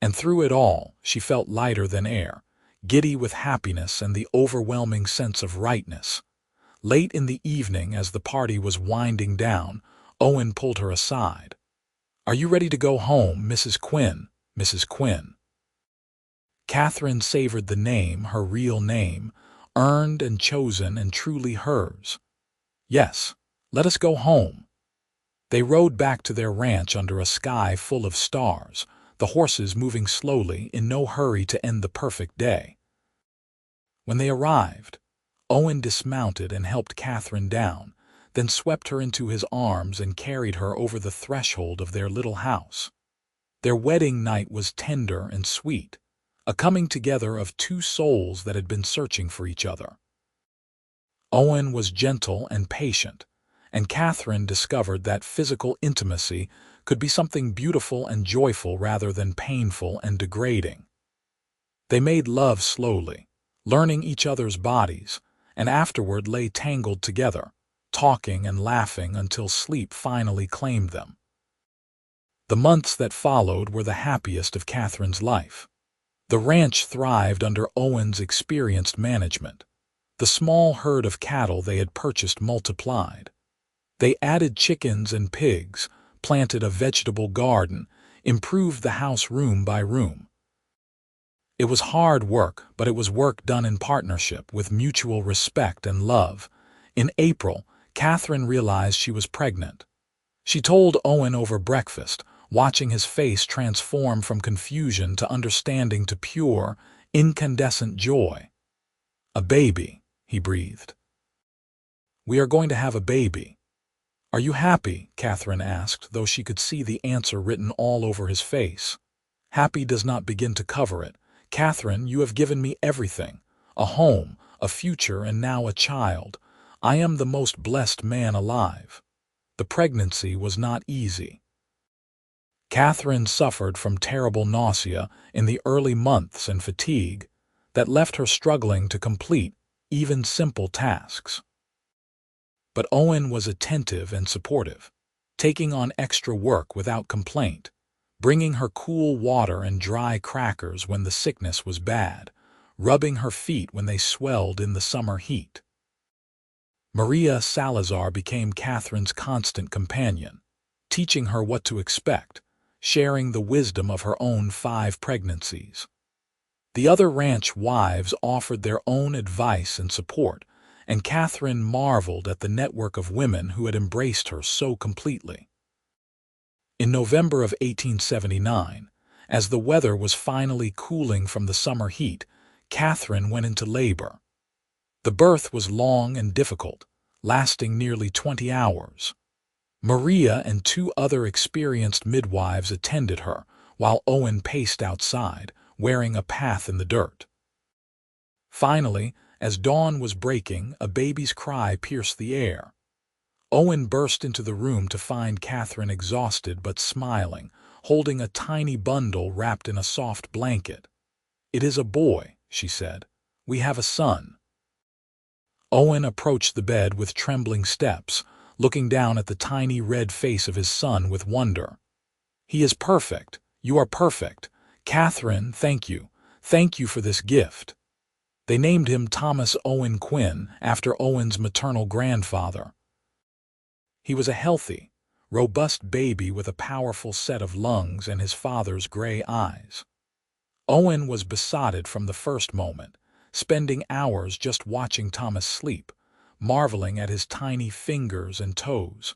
And through it all, she felt lighter than air, giddy with happiness and the overwhelming sense of rightness. Late in the evening, as the party was winding down, Owen pulled her aside. "Are you ready to go home, Mrs. Quinn, Mrs. Quinn?" Katherine savored the name, her real name, earned and chosen and truly hers. "Yes, let us go home." They rode back to their ranch under a sky full of stars, the horses moving slowly, in no hurry to end the perfect day. When they arrived, Owen dismounted and helped Katherine down, then swept her into his arms and carried her over the threshold of their little house. Their wedding night was tender and sweet, a coming together of two souls that had been searching for each other. Owen was gentle and patient, and Katherine discovered that physical intimacy could be something beautiful and joyful rather than painful and degrading. They made love slowly, learning each other's bodies, and afterward lay tangled together, talking and laughing until sleep finally claimed them. The months that followed were the happiest of Katherine's life. The ranch thrived under Owen's experienced management. The small herd of cattle they had purchased multiplied. They added chickens and pigs, planted a vegetable garden, improved the house room by room. It was hard work, but it was work done in partnership with mutual respect and love. In April, Katherine realized she was pregnant. She told Owen over breakfast, watching his face transform from confusion to understanding to pure, incandescent joy. "A baby," he breathed. "We are going to have a baby." "Are you happy?" Katherine asked, though she could see the answer written all over his face. "Happy does not begin to cover it. Katherine, you have given me everything. A home, a future, and now a child. I am the most blessed man alive." The pregnancy was not easy. Katherine suffered from terrible nausea in the early months and fatigue that left her struggling to complete even simple tasks. But Owen was attentive and supportive, taking on extra work without complaint, bringing her cool water and dry crackers when the sickness was bad, rubbing her feet when they swelled in the summer heat. Maria Salazar became Katherine's constant companion, teaching her what to expect, sharing the wisdom of her own 5 pregnancies. The other ranch wives offered their own advice and support, and Katherine marveled at the network of women who had embraced her so completely. In November of 1879, as the weather was finally cooling from the summer heat, Katherine went into labor. The birth was long and difficult, lasting nearly 20 hours. Maria and 2 other experienced midwives attended her, while Owen paced outside, wearing a path in the dirt. Finally, as dawn was breaking, a baby's cry pierced the air. Owen burst into the room to find Katherine exhausted but smiling, holding a tiny bundle wrapped in a soft blanket. "It is a boy," she said. "We have a son." Owen approached the bed with trembling steps, looking down at the tiny red face of his son with wonder. "He is perfect. You are perfect. Katherine, thank you. Thank you for this gift." They named him Thomas Owen Quinn after Owen's maternal grandfather. He was a healthy, robust baby with a powerful set of lungs and his father's gray eyes. Owen was besotted from the first moment, spending hours just watching Thomas sleep, marveling at his tiny fingers and toes.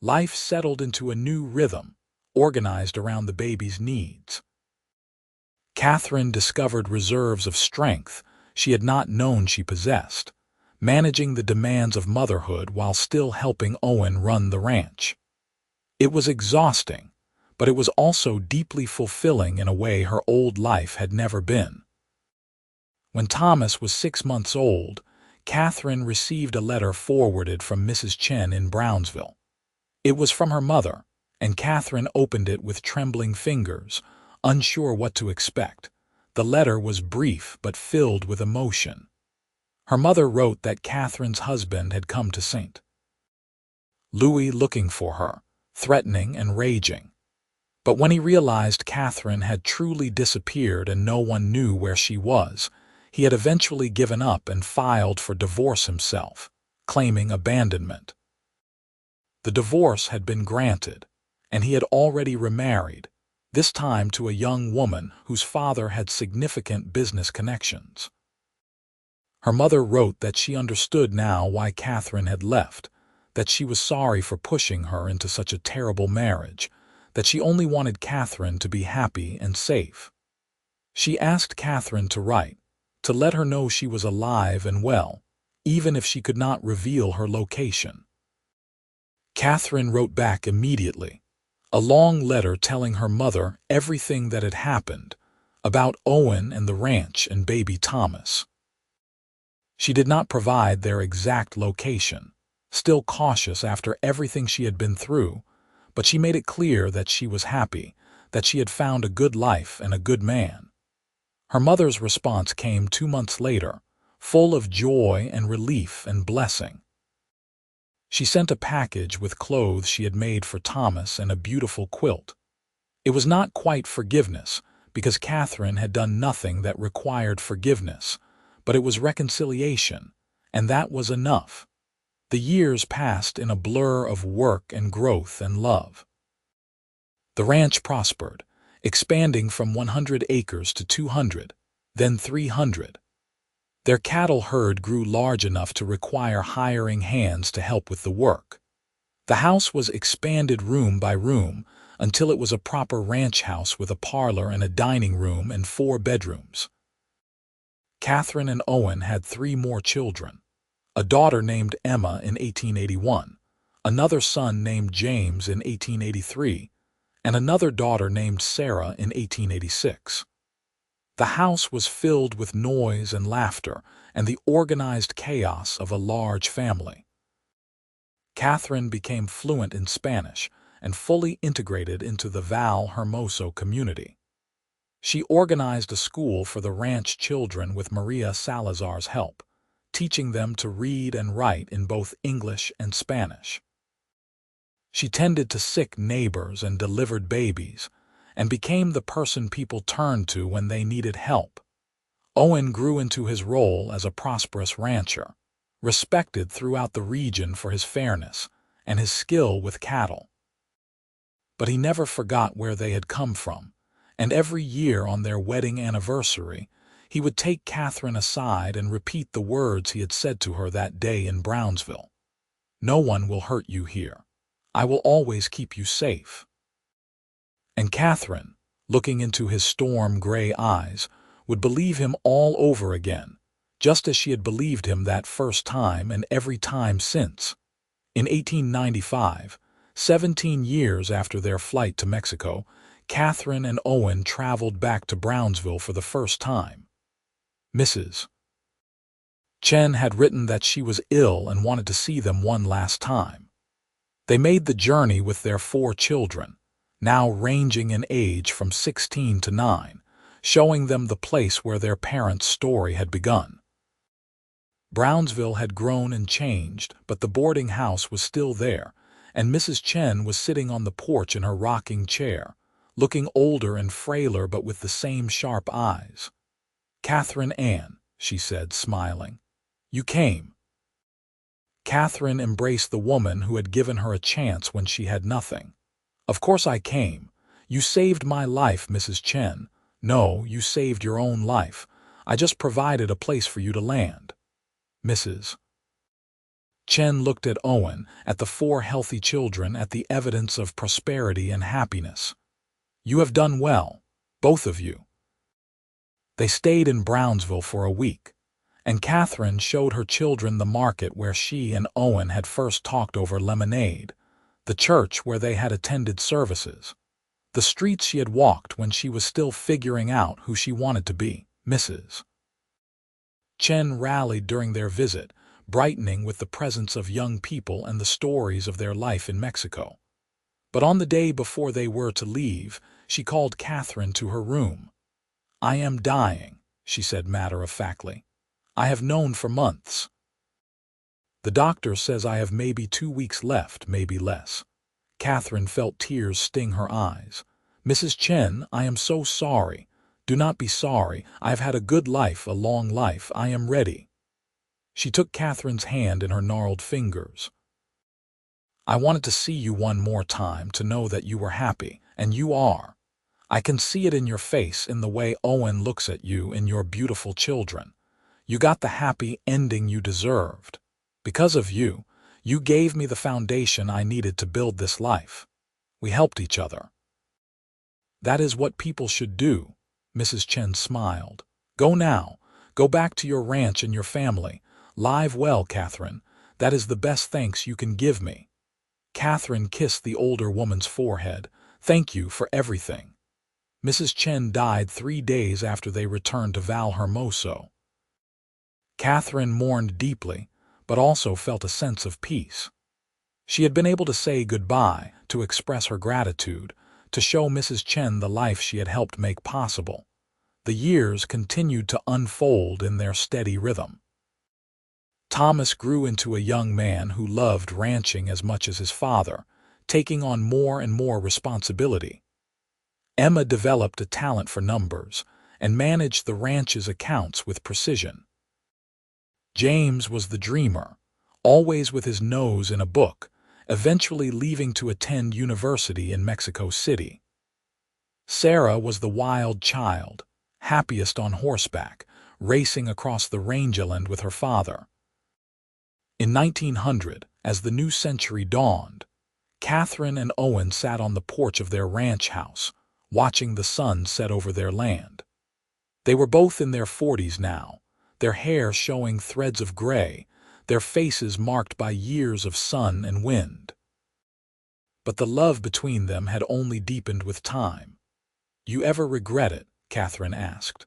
Life settled into a new rhythm, organized around the baby's needs. Katherine discovered reserves of strength she had not known she possessed, managing the demands of motherhood while still helping Owen run the ranch. It was exhausting, but it was also deeply fulfilling in a way her old life had never been. When Thomas was 6 months old, Katherine received a letter forwarded from Mrs. Chen in Brownsville. It was from her mother, and Katherine opened it with trembling fingers, unsure what to expect. The letter was brief but filled with emotion. Her mother wrote that Katherine's husband had come to St. Louis looking for her, threatening and raging. But when he realized Katherine had truly disappeared and no one knew where she was, he had eventually given up and filed for divorce himself, claiming abandonment. The divorce had been granted, and he had already remarried, this time to a young woman whose father had significant business connections. Her mother wrote that she understood now why Katherine had left, that she was sorry for pushing her into such a terrible marriage, that she only wanted Katherine to be happy and safe. She asked Katherine to write, to let her know she was alive and well, even if she could not reveal her location. Katherine wrote back immediately, a long letter telling her mother everything that had happened, about Owen and the ranch and baby Thomas. She did not provide their exact location, still cautious after everything she had been through, but she made it clear that she was happy, that she had found a good life and a good man. Her mother's response came 2 months later, full of joy and relief and blessing. She sent a package with clothes she had made for Thomas and a beautiful quilt. It was not quite forgiveness, because Katherine had done nothing that required forgiveness, but it was reconciliation, and that was enough. The years passed in a blur of work and growth and love. The ranch prospered, expanding from 100 acres to 200, then 300. Their cattle herd grew large enough to require hiring hands to help with the work. The house was expanded room by room until it was a proper ranch house with a parlor and a dining room and 4 bedrooms. Katherine and Owen had 3 more children. A daughter named Emma in 1881, another son named James in 1883, and another daughter named Sarah in 1886. The house was filled with noise and laughter and the organized chaos of a large family. Katherine became fluent in Spanish and fully integrated into the Val Hermoso community. She organized a school for the ranch children with Maria Salazar's help, teaching them to read and write in both English and Spanish. She tended to sick neighbors and delivered babies, and became the person people turned to when they needed help. Owen grew into his role as a prosperous rancher, respected throughout the region for his fairness and his skill with cattle. But he never forgot where they had come from, and every year on their wedding anniversary, he would take Katherine aside and repeat the words he had said to her that day in Brownsville. "No one will hurt you here. I will always keep you safe." And Katherine, looking into his storm-gray eyes, would believe him all over again, just as she had believed him that first time and every time since. In 1895, 17 years after their flight to Mexico, Katherine and Owen traveled back to Brownsville for the first time. Mrs. Chen had written that she was ill and wanted to see them one last time. They made the journey with their 4 children, now ranging in age from 16 to 9, showing them the place where their parents' story had begun. Brownsville had grown and changed, but the boarding house was still there, and Mrs. Chen was sitting on the porch in her rocking chair, looking older and frailer but with the same sharp eyes. "Katherine Anne," she said, smiling. "You came." Katherine embraced the woman who had given her a chance when she had nothing. "Of course I came. You saved my life, Mrs. Chen. No, you saved your own life. I just provided a place for you to land." Mrs. Chen looked at Owen, at the 4 healthy children, at the evidence of prosperity and happiness. "You have done well, both of you." They stayed in Brownsville for a week, and Katherine showed her children the market where she and Owen had first talked over lemonade, the church where they had attended services, the streets she had walked when she was still figuring out who she wanted to be. Mrs. Chen rallied during their visit, brightening with the presence of young people and the stories of their life in Mexico. But on the day before they were to leave, she called Katherine to her room. "I am dying," she said matter-of-factly. "I have known for months. The doctor says I have maybe 2 weeks left, maybe less." Katherine felt tears sting her eyes. "Mrs. Chen, I am so sorry. Do not be sorry. I have had a good life, a long life. I am ready." She took Katherine's hand in her gnarled fingers. "I wanted to see you one more time to know that you were happy, and you are. I can see it in your face, in the way Owen looks at you, in your beautiful children. You got the happy ending you deserved. Because of you, you gave me the foundation I needed to build this life. We helped each other. That is what people should do." Mrs. Chen smiled. "Go now. Go back to your ranch and your family. Live well, Katherine. That is the best thanks you can give me." Katherine kissed the older woman's forehead. "Thank you for everything." Mrs. Chen died 3 days after they returned to Val Hermoso. Katherine mourned deeply, but also felt a sense of peace. She had been able to say goodbye, to express her gratitude, to show Mrs. Chen the life she had helped make possible. The years continued to unfold in their steady rhythm. Thomas grew into a young man who loved ranching as much as his father, taking on more and more responsibility. Emma developed a talent for numbers and managed the ranch's accounts with precision. James was the dreamer, always with his nose in a book, eventually leaving to attend university in Mexico City. Sarah was the wild child, happiest on horseback, racing across the rangeland with her father. In 1900, as the new century dawned, Katherine and Owen sat on the porch of their ranch house, watching the sun set over their land. They were both in their 40s now, their hair showing threads of gray, their faces marked by years of sun and wind. But the love between them had only deepened with time. "You ever regret it?" Katherine asked.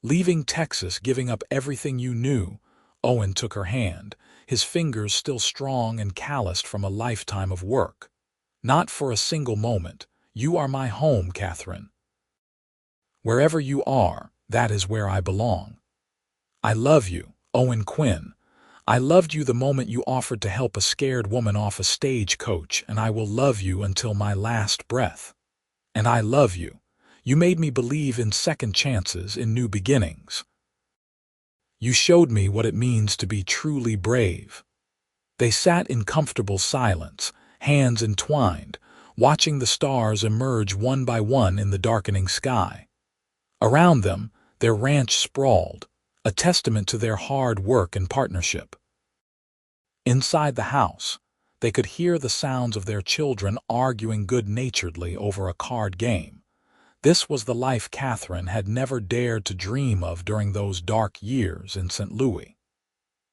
"Leaving Texas, giving up everything you knew?" Owen took her hand, his fingers still strong and calloused from a lifetime of work. "Not for a single moment. You are my home, Katherine. Wherever you are, that is where I belong. I love you, Owen Quinn. I loved you the moment you offered to help a scared woman off a stagecoach, and I will love you until my last breath. And I love you. You made me believe in second chances, in new beginnings. You showed me what it means to be truly brave." They sat in comfortable silence, hands entwined, watching the stars emerge one by one in the darkening sky. Around them, their ranch sprawled, a testament to their hard work and partnership. Inside the house, they could hear the sounds of their children arguing good-naturedly over a card game. This was the life Katherine had never dared to dream of during those dark years in St. Louis.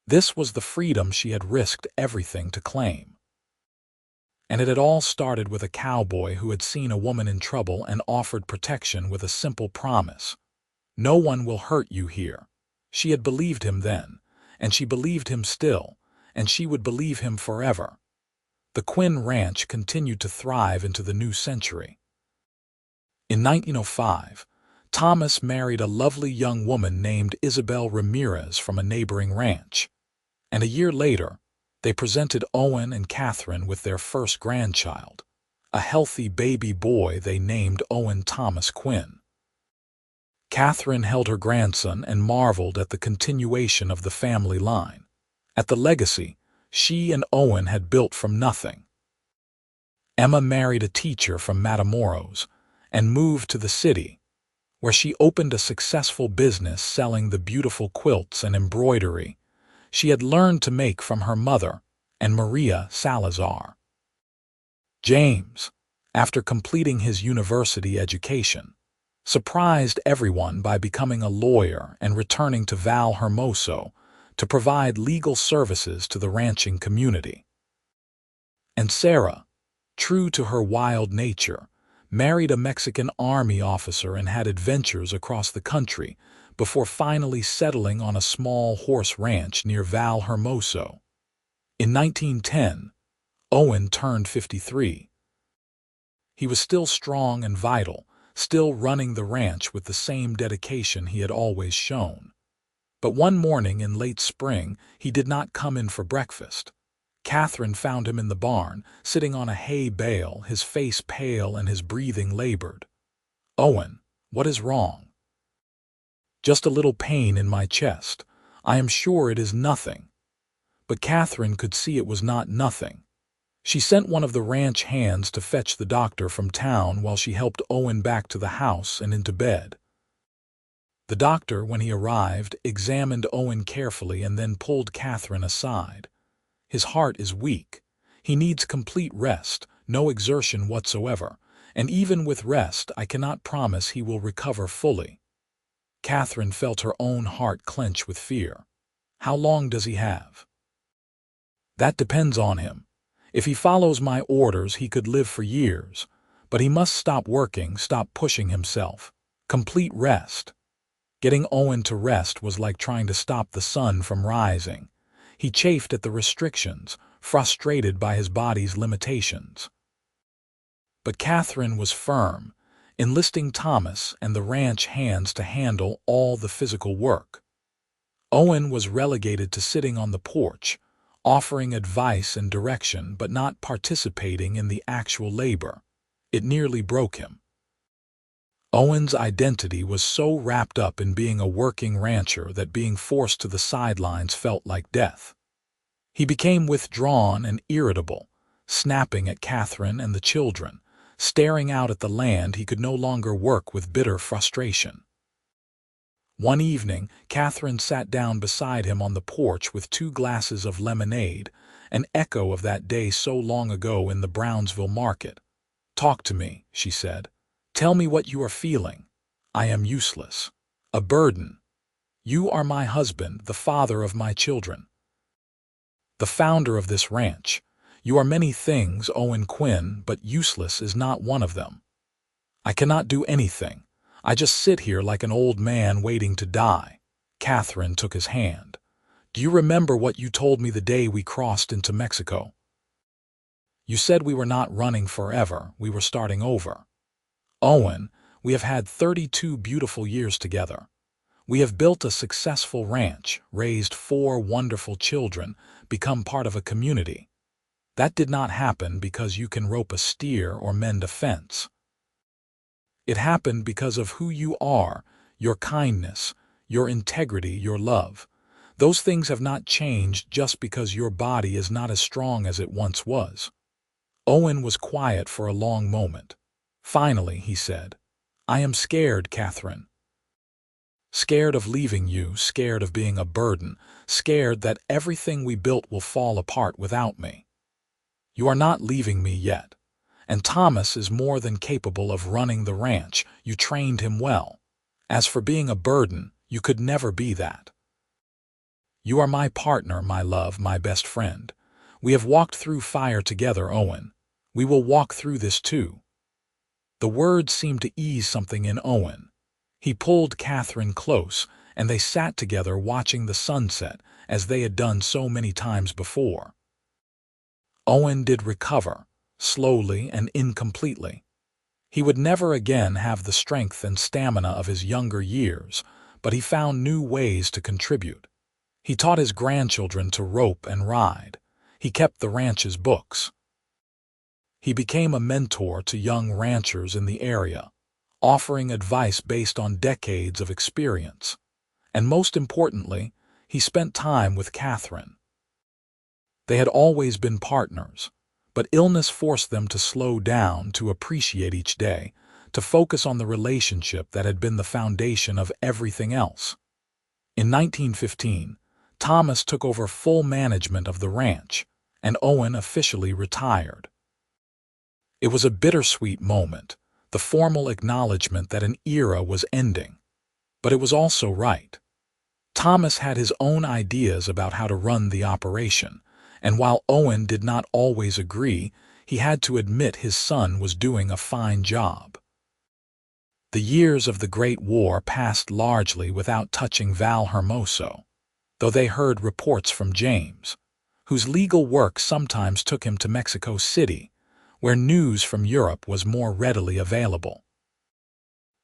This was the freedom she had risked everything to claim. And it had all started with a cowboy who had seen a woman in trouble and offered protection with a simple promise. "No one will hurt you here." She had believed him then, and she believed him still, and she would believe him forever. The Quinn Ranch continued to thrive into the new century. In 1905, Thomas married a lovely young woman named Isabel Ramirez from a neighboring ranch, and a year later, they presented Owen and Katherine with their first grandchild, a healthy baby boy they named Owen Thomas Quinn. Katherine held her grandson and marveled at the continuation of the family line, at the legacy she and Owen had built from nothing. Emma married a teacher from Matamoros and moved to the city, where she opened a successful business selling the beautiful quilts and embroidery she had learned to make from her mother and Maria Salazar. James, after completing his university education, surprised everyone by becoming a lawyer and returning to Val Hermoso to provide legal services to the ranching community. And Sarah, true to her wild nature, married a Mexican army officer and had adventures across the country before finally settling on a small horse ranch near Val Hermoso. In 1910, Owen turned 53. He was still strong and vital, still running the ranch with the same dedication he had always shown. But one morning in late spring, he did not come in for breakfast. Katherine found him in the barn, sitting on a hay bale, his face pale and his breathing labored. "Owen, what is wrong?" "Just a little pain in my chest. I am sure it is nothing." But Katherine could see it was not nothing. She sent one of the ranch hands to fetch the doctor from town while she helped Owen back to the house and into bed. The doctor, when he arrived, examined Owen carefully and then pulled Katherine aside. "His heart is weak. He needs complete rest, no exertion whatsoever, and even with rest I cannot promise he will recover fully." Katherine felt her own heart clench with fear. "How long does he have?" "That depends on him. If he follows my orders, he could live for years, but he must stop working, stop pushing himself. Complete rest." Getting Owen to rest was like trying to stop the sun from rising. He chafed at the restrictions, frustrated by his body's limitations. But Katherine was firm, enlisting Thomas and the ranch hands to handle all the physical work. Owen was relegated to sitting on the porch, offering advice and direction but not participating in the actual labor. It nearly broke him. Owen's identity was so wrapped up in being a working rancher that being forced to the sidelines felt like death. He became withdrawn and irritable, snapping at Katherine and the children, staring out at the land he could no longer work with bitter frustration. One evening, Katherine sat down beside him on the porch with 2 glasses of lemonade, an echo of that day so long ago in the Brownsville market. "Talk to me," she said. "Tell me what you are feeling. I am useless. A burden. You are my husband, the father of my children. The founder of this ranch. You are many things, Owen Quinn, but useless is not one of them. I cannot do anything. I just sit here like an old man waiting to die." Katherine took his hand. "Do you remember what you told me the day we crossed into Mexico? You said we were not running forever, we were starting over. Owen, we have had 32 beautiful years together. We have built a successful ranch, raised 4 wonderful children, become part of a community. That did not happen because you can rope a steer or mend a fence. It happened because of who you are, your kindness, your integrity, your love. Those things have not changed just because your body is not as strong as it once was." Owen was quiet for a long moment. Finally, he said, "I am scared, Katherine. Scared of leaving you, scared of being a burden, scared that everything we built will fall apart without me. You are not leaving me yet. And Thomas is more than capable of running the ranch. You trained him well. As for being a burden, you could never be that. You are my partner, my love, my best friend. We have walked through fire together, Owen. We will walk through this too." The words seemed to ease something in Owen. He pulled Katherine close, and they sat together watching the sunset as they had done so many times before. Owen did recover, slowly and incompletely. He would never again have the strength and stamina of his younger years, but he found new ways to contribute. He taught his grandchildren to rope and ride. He kept the ranch's books. He became a mentor to young ranchers in the area, offering advice based on decades of experience. And most importantly, he spent time with Katherine. They had always been partners, but illness forced them to slow down, to appreciate each day, to focus on the relationship that had been the foundation of everything else. In 1915, Thomas took over full management of the ranch, and Owen officially retired. It was a bittersweet moment, the formal acknowledgement that an era was ending. But it was also right. Thomas had his own ideas about how to run the operation, and while Owen did not always agree, he had to admit his son was doing a fine job. The years of the Great War passed largely without touching Val Hermoso, though they heard reports from James, whose legal work sometimes took him to Mexico City, where news from Europe was more readily available.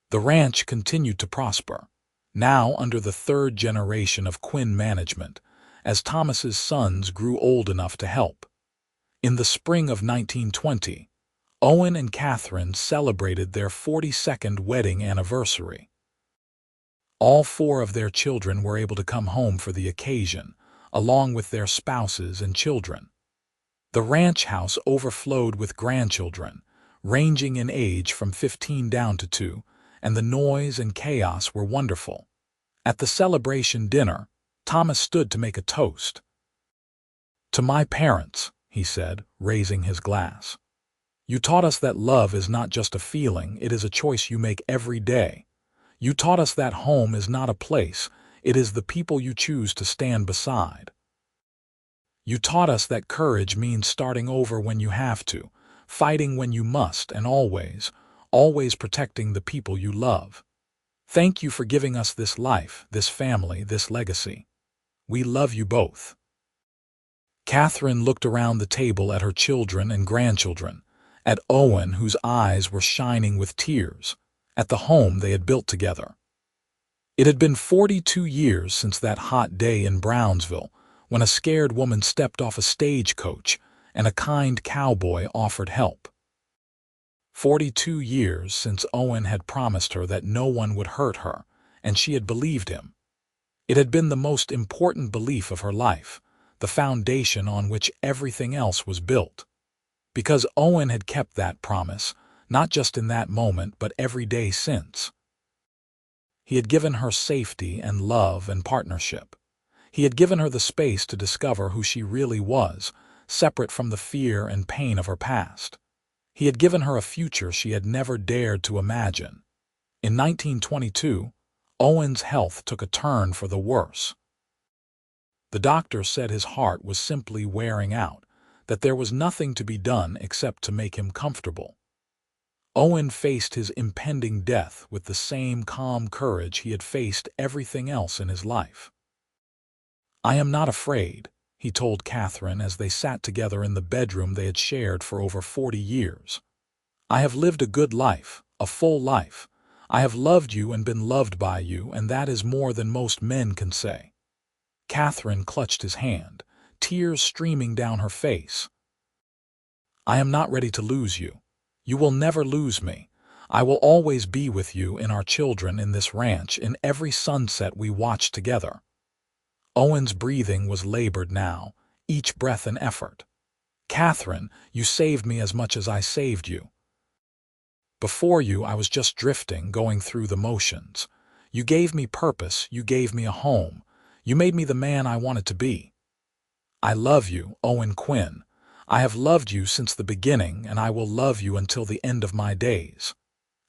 The ranch continued to prosper, now under the 3rd generation of Quinn management, as Thomas's sons grew old enough to help. In the spring of 1920, Owen and Katherine celebrated their 42nd wedding anniversary. All 4 of their children were able to come home for the occasion, along with their spouses and children. The ranch house overflowed with grandchildren, ranging in age from 15 down to 2, and the noise and chaos were wonderful. At the celebration dinner, Thomas stood to make a toast. "To my parents," he said, raising his glass. "You taught us that love is not just a feeling, it is a choice you make every day. You taught us that home is not a place, it is the people you choose to stand beside. You taught us that courage means starting over when you have to, fighting when you must, and always, always protecting the people you love. Thank you for giving us this life, this family, this legacy. We love you both." Katherine looked around the table at her children and grandchildren, at Owen, whose eyes were shining with tears, at the home they had built together. It had been 42 years since that hot day in Brownsville, when a scared woman stepped off a stagecoach and a kind cowboy offered help. 42 years since Owen had promised her that no one would hurt her, and she had believed him. It had been the most important belief of her life, the foundation on which everything else was built. Because Owen had kept that promise, not just in that moment but every day since. He had given her safety and love and partnership. He had given her the space to discover who she really was, separate from the fear and pain of her past. He had given her a future she had never dared to imagine. In 1922, Owen's health took a turn for the worse. The doctor said his heart was simply wearing out, that there was nothing to be done except to make him comfortable. Owen faced his impending death with the same calm courage he had faced everything else in his life. "I am not afraid," he told Katherine as they sat together in the bedroom they had shared for over 40 years. "I have lived a good life, a full life. I have loved you and been loved by you, and that is more than most men can say." Katherine clutched his hand, tears streaming down her face. "I am not ready to lose you. You will never lose me. I will always be with you, in our children, in this ranch, in every sunset we watch together." Owen's breathing was labored now, each breath an effort. "Katherine, you saved me as much as I saved you. Before you, I was just drifting, going through the motions. You gave me purpose, you gave me a home. You made me the man I wanted to be. I love you, Owen Quinn. I have loved you since the beginning, and I will love you until the end of my days.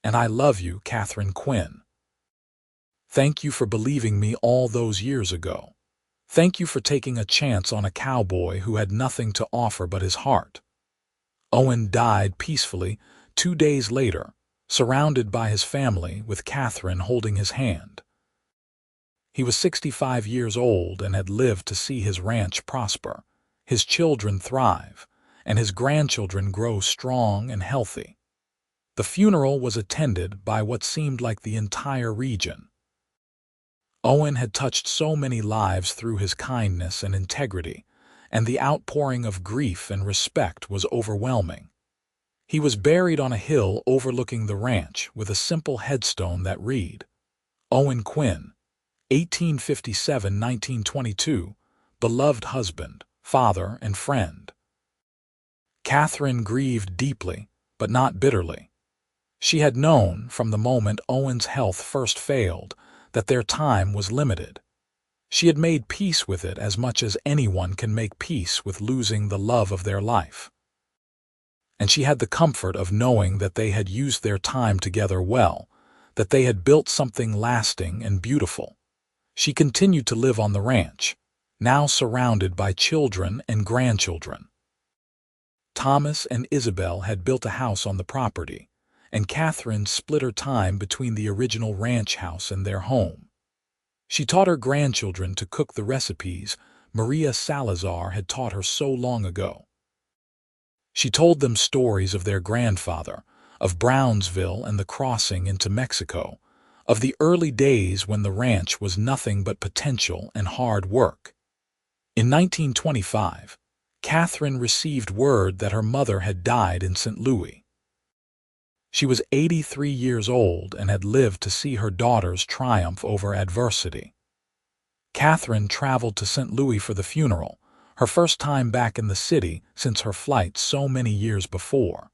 And I love you, Katherine Quinn. Thank you for believing me all those years ago. Thank you for taking a chance on a cowboy who had nothing to offer but his heart." Owen died peacefully 2 days later, surrounded by his family, with Katherine holding his hand. He was 65 years old and had lived to see his ranch prosper, his children thrive, and his grandchildren grow strong and healthy. The funeral was attended by what seemed like the entire region. Owen had touched so many lives through his kindness and integrity, and the outpouring of grief and respect was overwhelming. He was buried on a hill overlooking the ranch with a simple headstone that read, "Owen Quinn, 1857–1922, beloved husband, father, and friend." Katherine grieved deeply, but not bitterly. She had known, from the moment Owen's health first failed, that their time was limited. She had made peace with it as much as anyone can make peace with losing the love of their life. And she had the comfort of knowing that they had used their time together well, that they had built something lasting and beautiful. She continued to live on the ranch, now surrounded by children and grandchildren. Thomas and Isabel had built a house on the property, and Katherine split her time between the original ranch house and their home. She taught her grandchildren to cook the recipes Maria Salazar had taught her so long ago. She told them stories of their grandfather, of Brownsville and the crossing into Mexico, of the early days when the ranch was nothing but potential and hard work. In 1925, Katherine received word that her mother had died in St. Louis. She was 83 years old and had lived to see her daughters triumph over adversity. Katherine traveled to St. Louis for the funeral, her first time back in the city since her flight so many years before.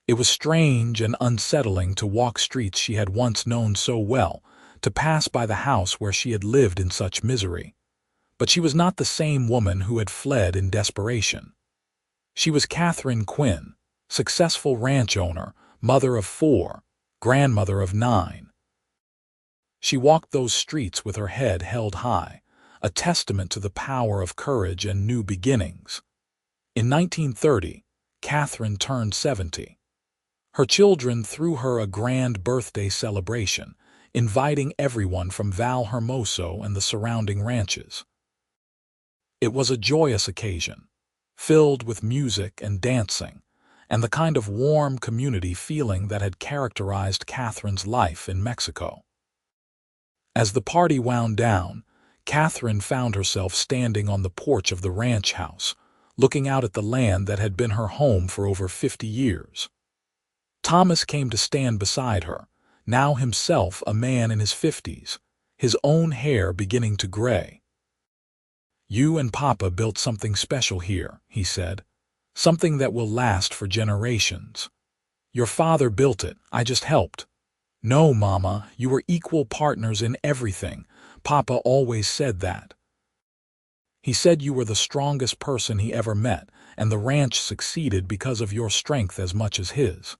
It was strange and unsettling to walk streets she had once known so well, to pass by the house where she had lived in such misery. But she was not the same woman who had fled in desperation. She was Katherine Quinn, successful ranch owner, mother of 4, grandmother of 9. She walked those streets with her head held high, a testament to the power of courage and new beginnings. In 1930, Katherine turned 70. Her children threw her a grand birthday celebration, inviting everyone from Val Hermoso and the surrounding ranches. It was a joyous occasion, filled with music and dancing, and the kind of warm community feeling that had characterized Katherine's life in Mexico. As the party wound down, Katherine found herself standing on the porch of the ranch house, looking out at the land that had been her home for over 50 years. Thomas came to stand beside her, now himself a man in his 50s, his own hair beginning to gray. "You and Papa built something special here," he said, "something that will last for generations. Your father built it, I just helped. No, Mama, you were equal partners in everything. Papa always said that. He said you were the strongest person he ever met, and the ranch succeeded because of your strength as much as his.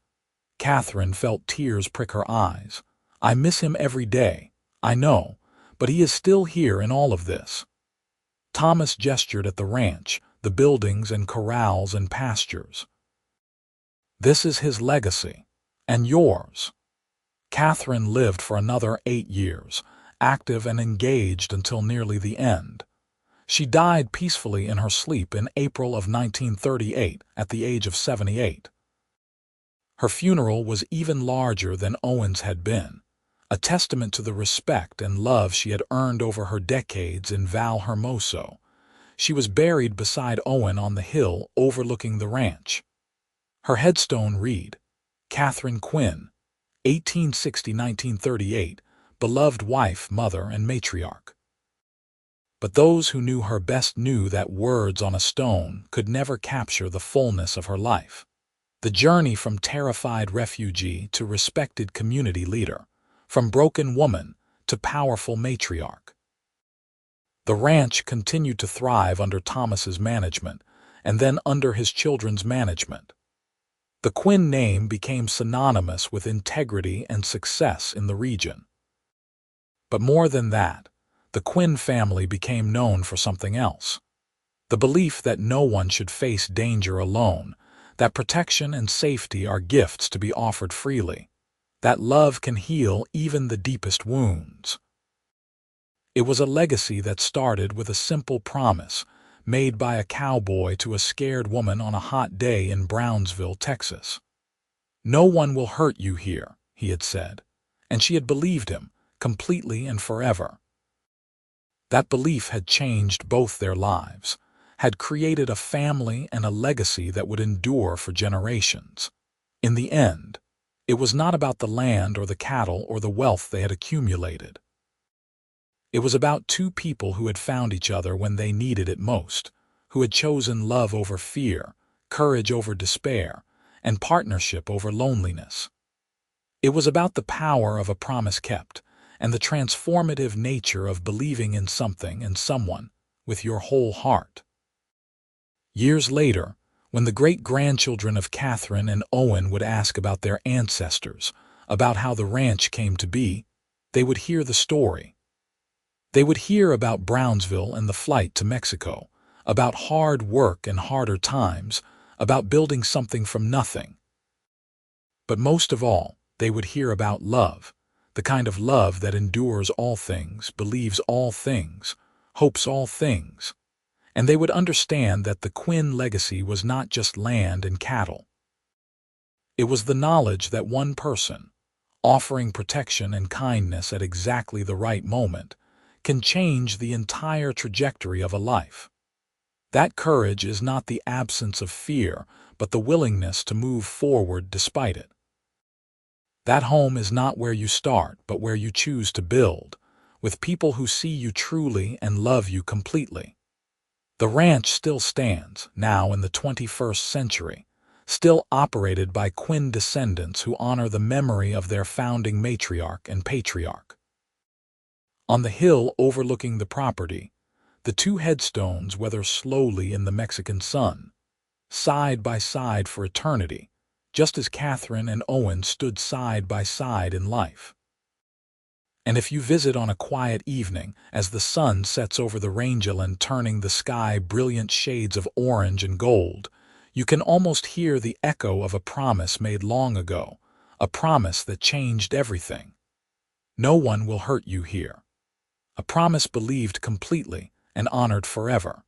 Katherine felt tears prick her eyes. I miss him every day, I know, but he is still here in all of this. Thomas gestured at the ranch, the buildings and corrals and pastures. This is his legacy, and yours. Katherine lived for another 8 years, active and engaged until nearly the end. She died peacefully in her sleep in April of 1938 at the age of 78. Her funeral was even larger than Owen's had been, a testament to the respect and love she had earned over her decades in Val Hermoso. She was buried beside Owen on the hill overlooking the ranch. Her headstone read, Katherine Quinn, 1860–1938, beloved wife, mother, and matriarch. But those who knew her best knew that words on a stone could never capture the fullness of her life. The journey from terrified refugee to respected community leader, from broken woman to powerful matriarch. The ranch continued to thrive under Thomas's management, and then under his children's management. The Quinn name became synonymous with integrity and success in the region. But more than that, the Quinn family became known for something else. The belief that no one should face danger alone, that protection and safety are gifts to be offered freely, that love can heal even the deepest wounds. It was a legacy that started with a simple promise made by a cowboy to a scared woman on a hot day in Brownsville, Texas. No one will hurt you here, he had said, and she had believed him completely and forever. That belief had changed both their lives, had created a family and a legacy that would endure for generations. In the end, it was not about the land or the cattle or the wealth they had accumulated. It was about two people who had found each other when they needed it most, who had chosen love over fear, courage over despair, and partnership over loneliness. It was about the power of a promise kept, and the transformative nature of believing in something and someone with your whole heart. Years later, when the great-grandchildren of Katherine and Owen would ask about their ancestors, about how the ranch came to be, they would hear the story. They would hear about Brownsville and the flight to Mexico, about hard work and harder times, about building something from nothing. But most of all, they would hear about love, the kind of love that endures all things, believes all things, hopes all things. And they would understand that the Quinn legacy was not just land and cattle. It was the knowledge that one person, offering protection and kindness at exactly the right moment, can change the entire trajectory of a life. That courage is not the absence of fear, but the willingness to move forward despite it. That home is not where you start, but where you choose to build, with people who see you truly and love you completely. The ranch still stands, now in the 21st century, still operated by Quinn descendants who honor the memory of their founding matriarch and patriarch. On the hill overlooking the property, the two headstones weather slowly in the Mexican sun, side by side for eternity, just as Katherine and Owen stood side by side in life. And if you visit on a quiet evening, as the sun sets over the rangeland turning the sky brilliant shades of orange and gold, you can almost hear the echo of a promise made long ago, a promise that changed everything. No one will hurt you here. A promise believed completely and honored forever.